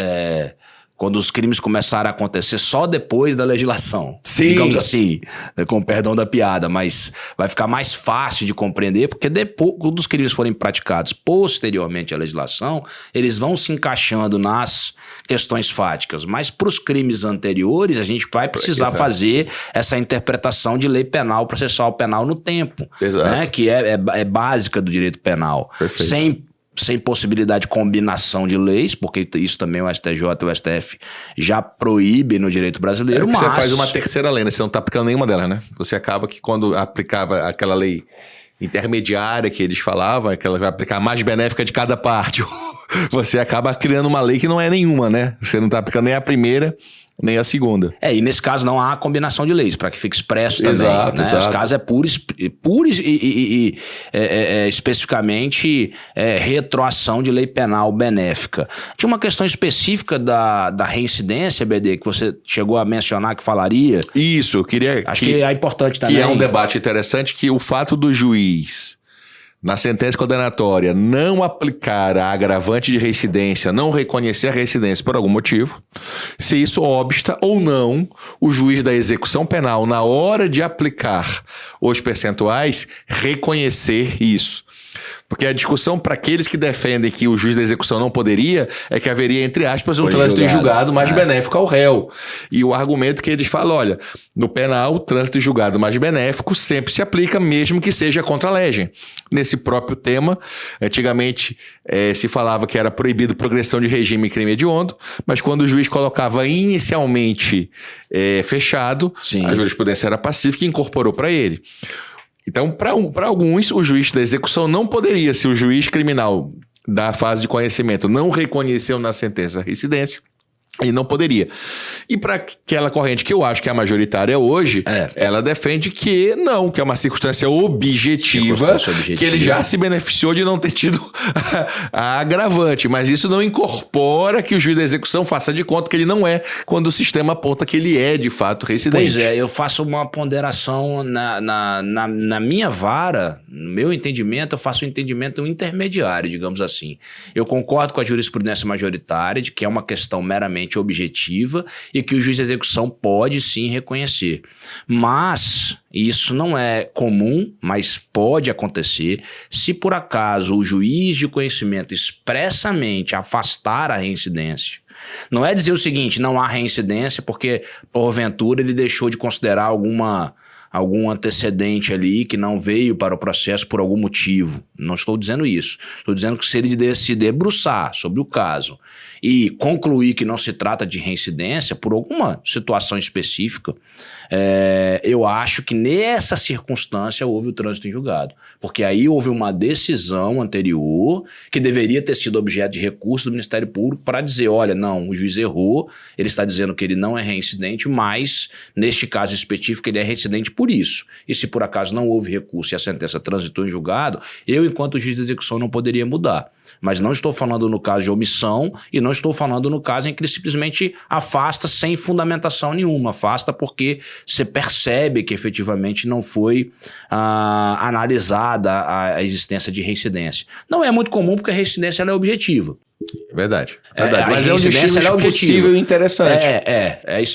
Quando os crimes começarem a acontecer só depois da legislação. Sim. Digamos assim, com perdão da piada, mas vai ficar mais fácil de compreender, porque depois, quando os crimes forem praticados posteriormente à legislação, eles vão se encaixando nas questões fáticas. Mas para os crimes anteriores, a gente vai precisar fazer essa interpretação de lei penal processual penal no tempo. Exato. Né? Que é básica do direito penal. Perfeito. Sem possibilidade de combinação de leis, porque isso também o STJ e o STF já proíbem no direito brasileiro, mas... Você faz uma terceira lei, né? Você não está aplicando nenhuma delas, né? Você acaba que quando aplicava aquela lei intermediária que eles falavam, aquela vai aplicar a mais benéfica de cada parte, você acaba criando uma lei que não é nenhuma, né? Você não está aplicando nem a primeira, nem a segunda. E nesse caso não há combinação de leis, para que fique expresso também. Exato, né? exato. Esse caso é puro especificamente retroação de lei penal benéfica. Tinha uma questão específica da reincidência, BD, que você chegou a mencionar que falaria. Isso, eu queria... Acho que é importante também. Que é um debate interessante, que o fato do juiz... na sentença condenatória, não aplicar a agravante de reincidência, não reconhecer a reincidência por algum motivo, se isso obsta ou não o juiz da execução penal, na hora de aplicar os percentuais, reconhecer isso. Porque a discussão para aqueles que defendem que o juiz da execução não poderia é que haveria, entre aspas, um trânsito em julgado mais benéfico ao réu. E o argumento que eles falam, olha, no penal, o trânsito em julgado mais benéfico sempre se aplica, mesmo que seja contra a legem. Nesse próprio tema, antigamente se falava que era proibido progressão de regime em crime hediondo, mas quando o juiz colocava inicialmente fechado, Sim. A jurisprudência era pacífica e incorporou para ele. Então, para alguns, o juiz da execução não poderia, se o juiz criminal da fase de conhecimento não reconheceu na sentença a reincidência, ele não poderia. E para aquela corrente que eu acho que é a majoritária hoje, ela defende que não, que é uma circunstância objetiva, que ele já se beneficiou de não ter tido a agravante, mas isso não incorpora que o juiz da execução faça de conta que ele não é, quando o sistema aponta que ele é de fato reincidente. Pois é, eu faço uma ponderação na minha vara, no meu entendimento, eu faço um entendimento intermediário, digamos assim. Eu concordo com a jurisprudência majoritária de que é uma questão meramente objetiva e que o juiz de execução pode sim reconhecer. Mas isso não é comum, mas pode acontecer se por acaso o juiz de conhecimento expressamente afastar a reincidência. Não é dizer o seguinte, não há reincidência porque porventura ele deixou de considerar algum antecedente ali que não veio para o processo por algum motivo. Não estou dizendo isso. Estou dizendo que se ele se debruçar sobre o caso e concluir que não se trata de reincidência por alguma situação específica, eu acho que nessa circunstância houve o trânsito em julgado. Porque aí houve uma decisão anterior que deveria ter sido objeto de recurso do Ministério Público para dizer, olha, não, o juiz errou, ele está dizendo que ele não é reincidente, mas neste caso específico ele é reincidente por isso. E se por acaso não houve recurso e a sentença transitou em julgado, eu, enquanto juiz de execução, não poderia mudar. Mas não estou falando no caso de omissão e não estou falando no caso em que ele simplesmente afasta sem fundamentação nenhuma. Afasta porque você percebe que efetivamente não foi analisada a existência de reincidência. Não é muito comum porque a reincidência ela é objetiva. Verdade. Mas é um destino possível e interessante.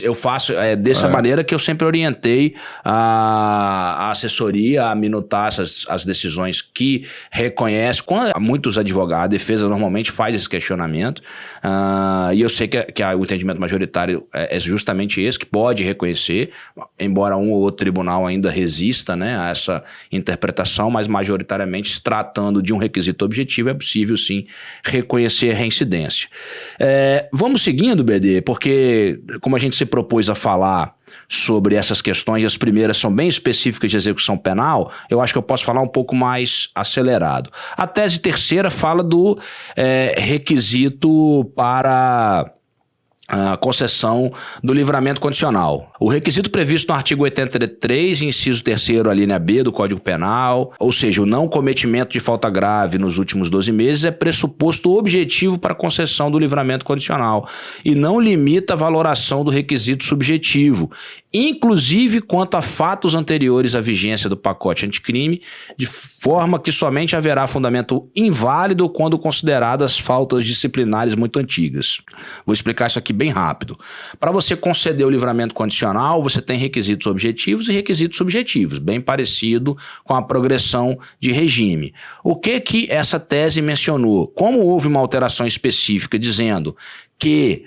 Eu faço dessa maneira que eu sempre orientei a assessoria a minutar as decisões que reconhece. Quando muitos advogados, a defesa normalmente faz esse questionamento, e eu sei que o entendimento majoritário é justamente esse, que pode reconhecer, embora um ou outro tribunal ainda resista, né, a essa interpretação, mas majoritariamente, se tratando de um requisito objetivo, é possível sim reconhecer a reincidência. Vamos seguindo, BD, porque como a gente se propôs a falar sobre essas questões, as primeiras são bem específicas de execução penal, eu acho que eu posso falar um pouco mais acelerado. A tese terceira fala do requisito para a concessão do livramento condicional. O requisito previsto no artigo 83, inciso 3º, a linha B do Código Penal, ou seja, o não cometimento de falta grave nos últimos 12 meses é pressuposto objetivo para a concessão do livramento condicional e não limita a valoração do requisito subjetivo, inclusive quanto a fatos anteriores à vigência do pacote anticrime, de forma que somente haverá fundamento inválido quando consideradas faltas disciplinares muito antigas. Vou explicar isso aqui bem rápido. Para você conceder o livramento condicional, você tem requisitos objetivos e requisitos subjetivos, bem parecido com a progressão de regime. O que essa tese mencionou? Como houve uma alteração específica dizendo que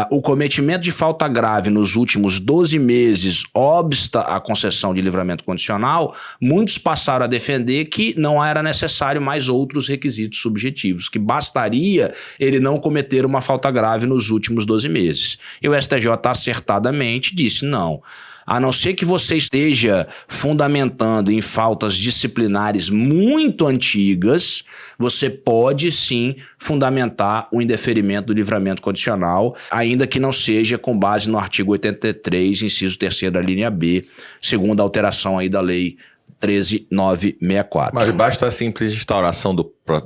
o cometimento de falta grave nos últimos 12 meses obsta a concessão de livramento condicional, muitos passaram a defender que não era necessário mais outros requisitos subjetivos, que bastaria ele não cometer uma falta grave nos últimos 12 meses. E o STJ acertadamente disse não. A não ser que você esteja fundamentando em faltas disciplinares muito antigas, você pode sim fundamentar o indeferimento do livramento condicional, ainda que não seja com base no artigo 83, inciso 3º da linha B, segundo a alteração aí da lei 13.964. Mas basta a simples instauração do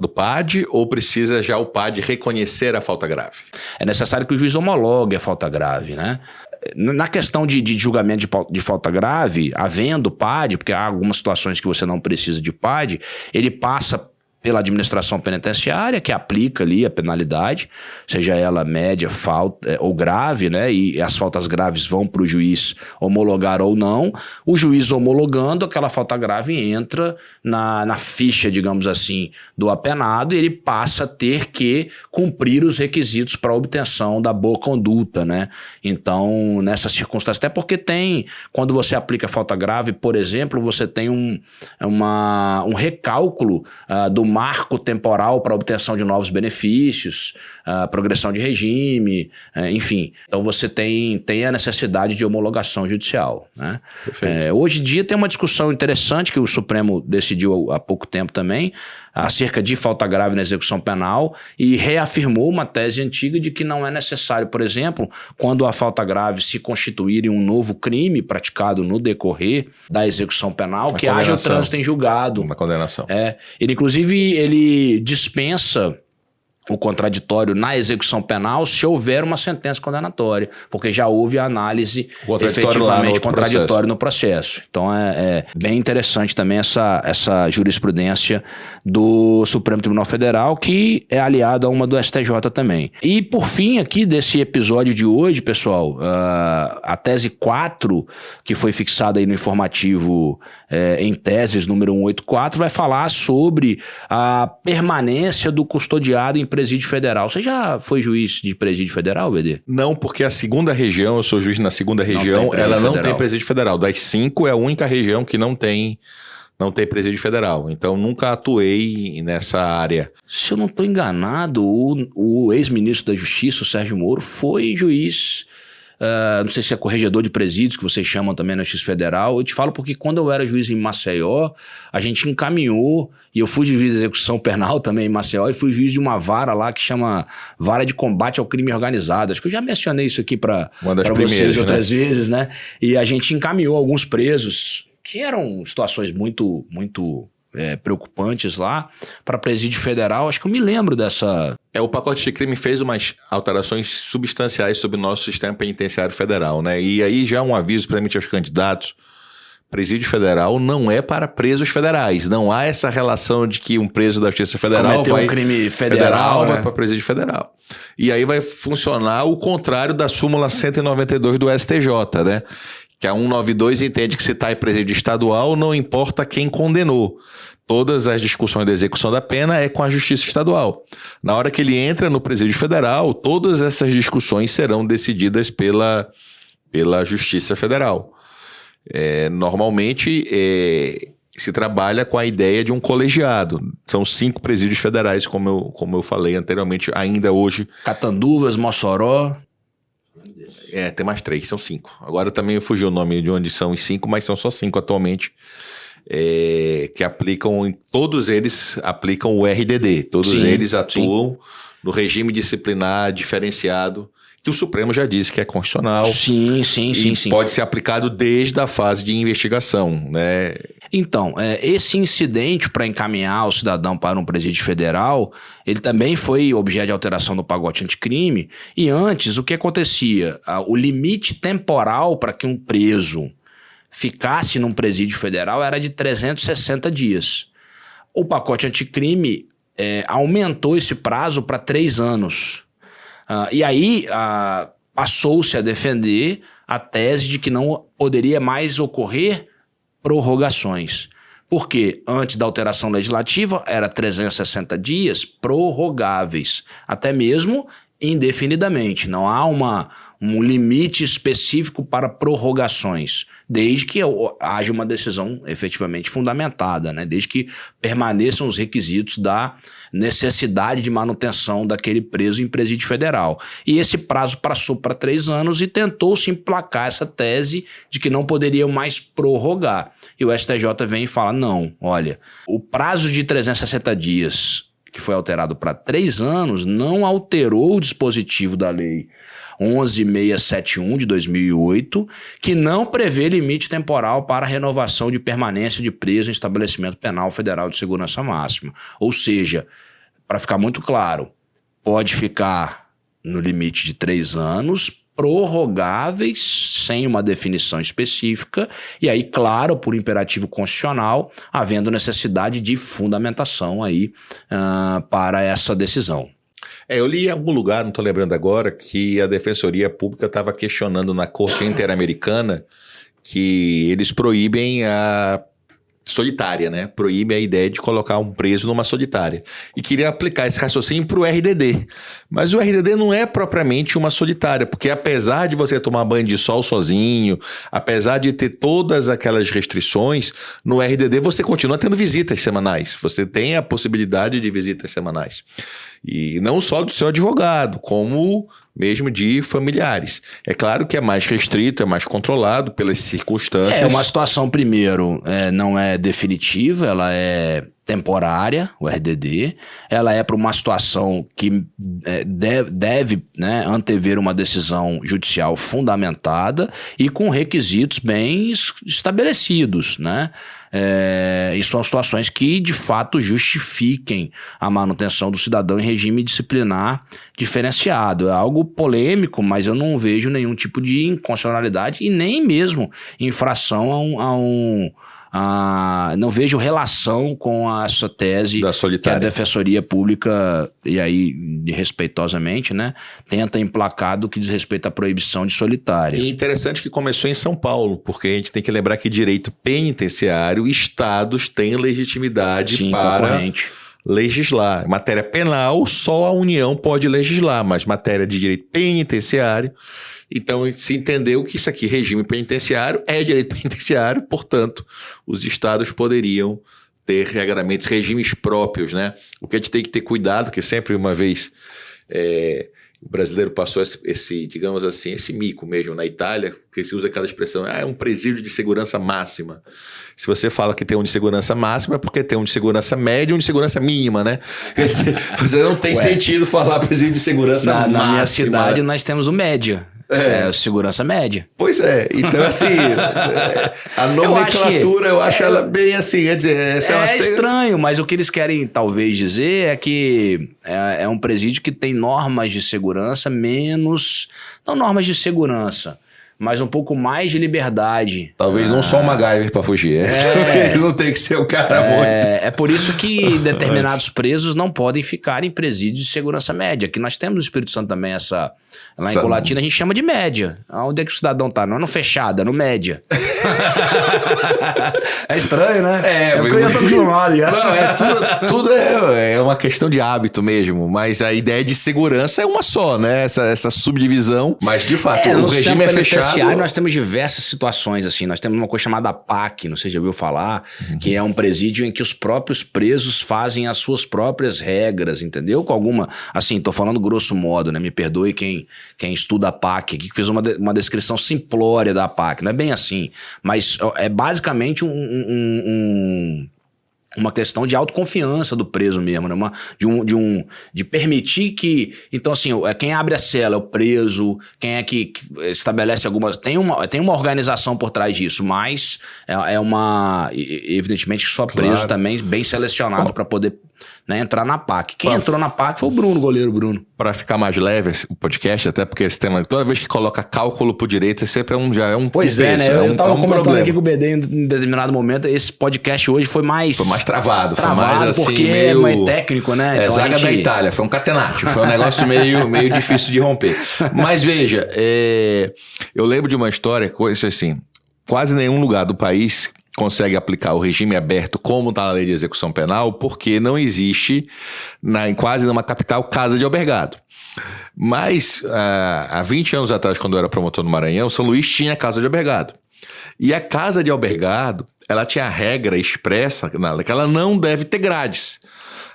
PAD ou precisa já o PAD reconhecer a falta grave? É necessário que o juiz homologue a falta grave, né? Na questão de julgamento de falta grave, havendo PAD, porque há algumas situações que você não precisa de PAD, ele passa pela administração penitenciária, que aplica ali a penalidade, seja ela média, falta ou grave, né? E as faltas graves vão para o juiz homologar ou não. O juiz homologando, aquela falta grave entra na ficha, digamos assim, do apenado, e ele passa a ter que cumprir os requisitos para a obtenção da boa conduta, né? Então, nessa circunstância, até porque quando você aplica falta grave, por exemplo, você tem um recálculo do marco temporal para obtenção de novos benefícios, progressão de regime, enfim. Então você tem a necessidade de homologação judicial, né? Hoje em dia tem uma discussão interessante que o Supremo decidiu há pouco tempo também, acerca de falta grave na execução penal, e reafirmou uma tese antiga de que não é necessário, por exemplo, quando a falta grave se constituir em um novo crime praticado no decorrer da execução penal, que haja o trânsito em julgado. Uma condenação. Ele dispensa o contraditório na execução penal se houver uma sentença condenatória, porque já houve a análise efetivamente contraditória no processo. Então é bem interessante também essa jurisprudência do Supremo Tribunal Federal, que é aliada a uma do STJ também. E por fim aqui desse episódio de hoje, pessoal, a tese 4, que foi fixada aí no informativo em teses número 184, vai falar sobre a permanência do custodiado em presídio federal. Você já foi juiz de presídio federal, BD? Não, porque a segunda região, eu sou juiz na segunda região, ela não tem presídio federal. Das 5 é a única região que não tem presídio federal. Então, nunca atuei nessa área. Se eu não estou enganado, o ex-ministro da Justiça, o Sérgio Moro, foi juiz... não sei se é corregedor de presídios, que vocês chamam também na Justiça Federal. Eu te falo porque quando eu era juiz em Maceió, a gente encaminhou, e eu fui juiz de execução penal também em Maceió, e fui juiz de uma vara lá que chama Vara de Combate ao Crime Organizado. Acho que eu já mencionei isso aqui para vocês outras vezes, né? E a gente encaminhou alguns presos, que eram situações muito, muito preocupantes lá, para presídio federal. Acho que eu me lembro dessa... O pacote de crime fez umas alterações substanciais sobre o nosso sistema penitenciário federal, né? E aí já um aviso, principalmente aos candidatos, presídio federal não é para presos federais. Não há essa relação de que um preso da Justiça Federal Cometeu um crime federal, vai né? para presídio federal. E aí vai funcionar o contrário da súmula 192 do STJ, né? Que a 192 entende que se está em presídio estadual, não importa quem condenou. Todas as discussões da execução da pena é com a Justiça Estadual. Na hora que ele entra no presídio federal, todas essas discussões serão decididas pela Justiça Federal. Normalmente se trabalha com a ideia de um colegiado. São 5 presídios federais, como eu falei anteriormente, ainda hoje. Catanduvas, Mossoró. Tem mais 3, são 5. Agora também fugiu o nome de onde são os 5, mas são só 5 atualmente. Que aplicam, todos eles aplicam o RDD. Todos eles atuam no regime disciplinar diferenciado, que o Supremo já disse que é constitucional. Sim. Pode ser aplicado desde a fase de investigação, né? Então, esse incidente para encaminhar o cidadão para um presídio federal, ele também foi objeto de alteração do pacote anticrime. E antes, o que acontecia? O limite temporal para que um preso ficasse num presídio federal era de 360 dias. O pacote anticrime aumentou esse prazo para 3 anos. E aí passou-se a defender a tese de que não poderia mais ocorrer prorrogações. Porque antes da alteração legislativa era 360 dias prorrogáveis, até mesmo indefinidamente. Não há um limite específico para prorrogações, desde que haja uma decisão efetivamente fundamentada, né? Desde que permaneçam os requisitos da necessidade de manutenção daquele preso em presídio federal. E esse prazo passou para 3 anos e tentou-se emplacar essa tese de que não poderiam mais prorrogar. E o STJ vem e fala, não, olha, o prazo de 360 dias que foi alterado para 3 anos não alterou o dispositivo da lei 11.671 de 2008, que não prevê limite temporal para renovação de permanência de preso em estabelecimento penal federal de segurança máxima. Ou seja, para ficar muito claro, pode ficar no limite de 3 anos, prorrogáveis, sem uma definição específica, e aí, claro, por imperativo constitucional, havendo necessidade de fundamentação aí, para essa decisão. Eu li em algum lugar, não estou lembrando agora, que a Defensoria Pública estava questionando na Corte Interamericana que eles proíbem a solitária, né? Proíbe a ideia de colocar um preso numa solitária. E queria aplicar esse raciocínio para o RDD. Mas o RDD não é propriamente uma solitária, porque apesar de você tomar banho de sol sozinho, apesar de ter todas aquelas restrições, no RDD você continua tendo visitas semanais. Você tem a possibilidade de visitas semanais. E não só do seu advogado, como mesmo de familiares. É claro que é mais restrito, é mais controlado pelas circunstâncias. É uma situação, primeiro, não é definitiva, ela é temporária, o RDD. Ela é para uma situação que deve, né, antever uma decisão judicial fundamentada e com requisitos bem estabelecidos, né? E são situações que, de fato, justifiquem a manutenção do cidadão em regime disciplinar diferenciado. É algo polêmico, mas eu não vejo nenhum tipo de inconstitucionalidade e nem mesmo infração não vejo relação com essa tese que a Defensoria Pública, e aí respeitosamente, né, tenta emplacar do que diz respeito à proibição de solitária. E interessante que começou em São Paulo, porque a gente tem que lembrar que direito penitenciário, estados têm legitimidade para legislar. Matéria penal, só a União pode legislar, mas matéria de direito penitenciário... Então, se entendeu que isso aqui, regime penitenciário, é direito penitenciário, portanto, os estados poderiam ter regramentos, regimes próprios, né? O que a gente tem que ter cuidado, que sempre uma vez o brasileiro passou esse, digamos assim, esse mico mesmo na Itália, que se usa aquela expressão, é um presídio de segurança máxima. Se você fala que tem um de segurança máxima, é porque tem um de segurança média e um de segurança mínima, né? Quer dizer, você não tem sentido falar presídio de segurança máxima. Na minha cidade nós temos o média. Segurança média. Pois é, então assim, a nomenclatura eu acho ela bem assim, quer dizer... É estranho, mas o que eles querem talvez dizer é que é um presídio que tem normas de segurança menos... Não normas de segurança, mas um pouco mais de liberdade. Talvez não só o MacGyver pra fugir. Ele não tem que ser o cara muito. É por isso que determinados presos não podem ficar em presídios de segurança média. Aqui nós temos no Espírito Santo também essa... Lá em Colatina a gente chama de média. Onde é que o cidadão tá? Não é no fechado, é no média. É estranho, né? É porque eu já tô acostumado. Já. Não, tudo é uma questão de hábito mesmo. Mas a ideia de segurança é uma só, né? Essa subdivisão. Mas, de fato, o regime é fechado. Nós temos diversas situações, assim. Nós temos uma coisa chamada PAC, não sei se já ouviu falar, que é um presídio em que os próprios presos fazem as suas próprias regras, entendeu? Com alguma... Assim, tô falando grosso modo, né? Me perdoe quem estuda a PAC aqui, que fez uma descrição simplória da PAC. Não é bem assim, mas é basicamente uma questão de autoconfiança do preso mesmo, né? De permitir que... Então, assim, quem abre a cela é o preso, quem é que estabelece algumas... Tem uma organização por trás disso, mas evidentemente, só preso também, bem selecionado para poder... Né, entrar na PAC. Quem entrou na PAC foi o Bruno, o goleiro Bruno. Para ficar mais leve o podcast, até porque esse tema, toda vez que coloca cálculo por direito, sempre já é um Pois peso, né? Eu tava comentando problema. aqui com o BD em determinado momento, esse podcast hoje foi mais travado. Foi mais assim, porque meio... é mais técnico, né? Então zaga da Itália, foi um catenaccio, foi um negócio meio difícil de romper. Mas veja, eu lembro de uma história, coisa assim, quase nenhum lugar do país consegue aplicar o regime aberto como está na lei de execução penal, porque não existe em quase numa capital casa de albergado. Mas há 20 anos atrás, quando eu era promotor no Maranhão, São Luís tinha casa de albergado. E a casa de albergado, ela tinha a regra expressa que ela não deve ter grades.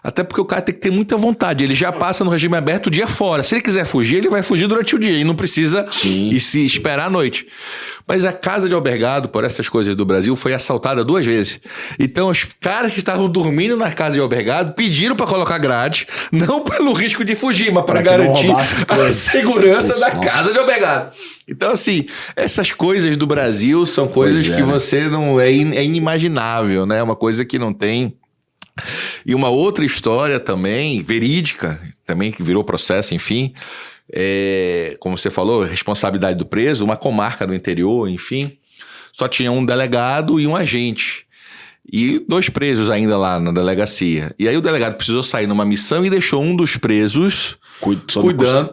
Até porque o cara tem que ter muita vontade. Ele já passa no regime aberto o dia fora. Se ele quiser fugir, ele vai fugir durante o dia. E não precisa se esperar à noite. Mas a casa de albergado, por essas coisas do Brasil, foi assaltada 2 vezes. Então, os caras que estavam dormindo na casa de albergado pediram para colocar grade, não pelo risco de fugir, mas para garantir a segurança da casa de albergado. Então, assim, essas coisas do Brasil são coisas que você não... É inimaginável, né? Uma coisa que não tem... E uma outra história também, verídica, também que virou processo, enfim, como você falou, responsabilidade do preso, uma comarca do interior, enfim, só tinha um delegado e um agente. E 2 presos ainda lá na delegacia. E aí o delegado precisou sair numa missão e deixou um dos presos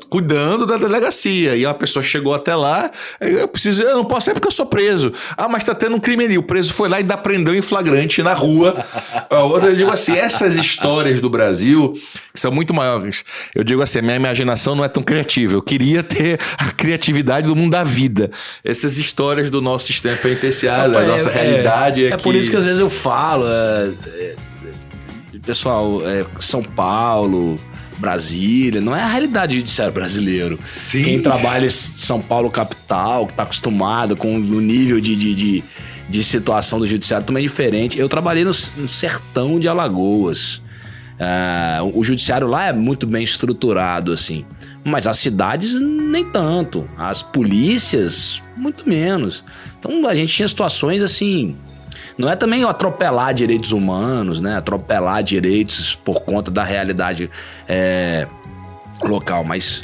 cuidando da delegacia. E a pessoa chegou até lá, eu não posso, é porque eu sou preso. Ah, mas tá tendo um crime ali. O preso foi lá e prendeu em flagrante na rua. A outra, eu digo assim, essas histórias do Brasil, que são muito maiores. Eu digo assim, a minha imaginação não é tão criativa. Eu queria ter a criatividade do mundo da vida. Essas histórias do nosso sistema penitenciário, da nossa realidade. É por isso que às vezes eu falo, pessoal, São Paulo... Brasília, não é a realidade do judiciário brasileiro. Sim. Quem trabalha em São Paulo capital, que está acostumado com o nível de situação do judiciário também é diferente. Eu trabalhei no sertão de Alagoas. O judiciário lá é muito bem estruturado, assim. Mas as cidades nem tanto. As polícias, muito menos. Então a gente tinha situações assim... Não é também atropelar direitos humanos, né? Atropelar direitos por conta da realidade local, mas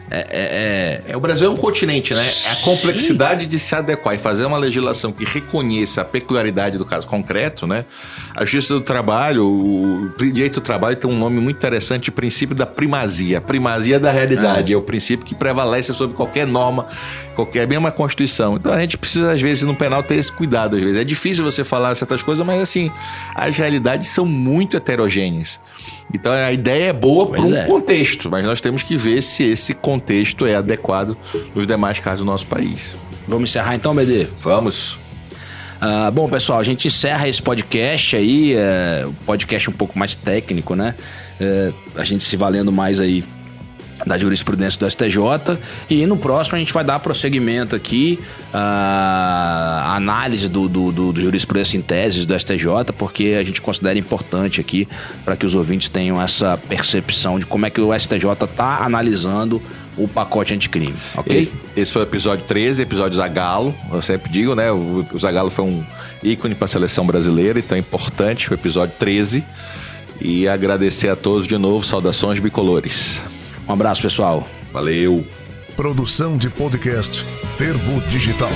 o Brasil é um continente, né? É a complexidade de se adequar e fazer uma legislação que reconheça a peculiaridade do caso concreto, né? A justiça do trabalho, o direito do trabalho tem um nome muito interessante, o princípio da primazia. A primazia da realidade é o princípio que prevalece sobre qualquer norma, mesmo a Constituição. Então a gente precisa, às vezes, no penal ter esse cuidado, às vezes. É difícil você falar certas coisas, mas assim, as realidades são muito heterogêneas. Então a ideia é boa para um contexto, mas nós temos que ver se esse contexto é adequado nos demais casos do nosso país. Vamos encerrar então, BD? Vamos. Bom, pessoal, a gente encerra esse podcast aí, um podcast um pouco mais técnico, né? A gente se valendo mais aí da jurisprudência do STJ, e no próximo a gente vai dar prosseguimento aqui a análise do jurisprudência em teses do STJ, porque a gente considera importante aqui para que os ouvintes tenham essa percepção de como é que o STJ está analisando o pacote anticrime, ok? Esse foi o episódio 13, episódio Zagallo. Eu sempre digo, né? O Zagallo foi um ícone para a seleção brasileira, então é importante o episódio 13. E agradecer a todos de novo, saudações bicolores. Um abraço, pessoal. Valeu. Produção de podcast Fervo Digital.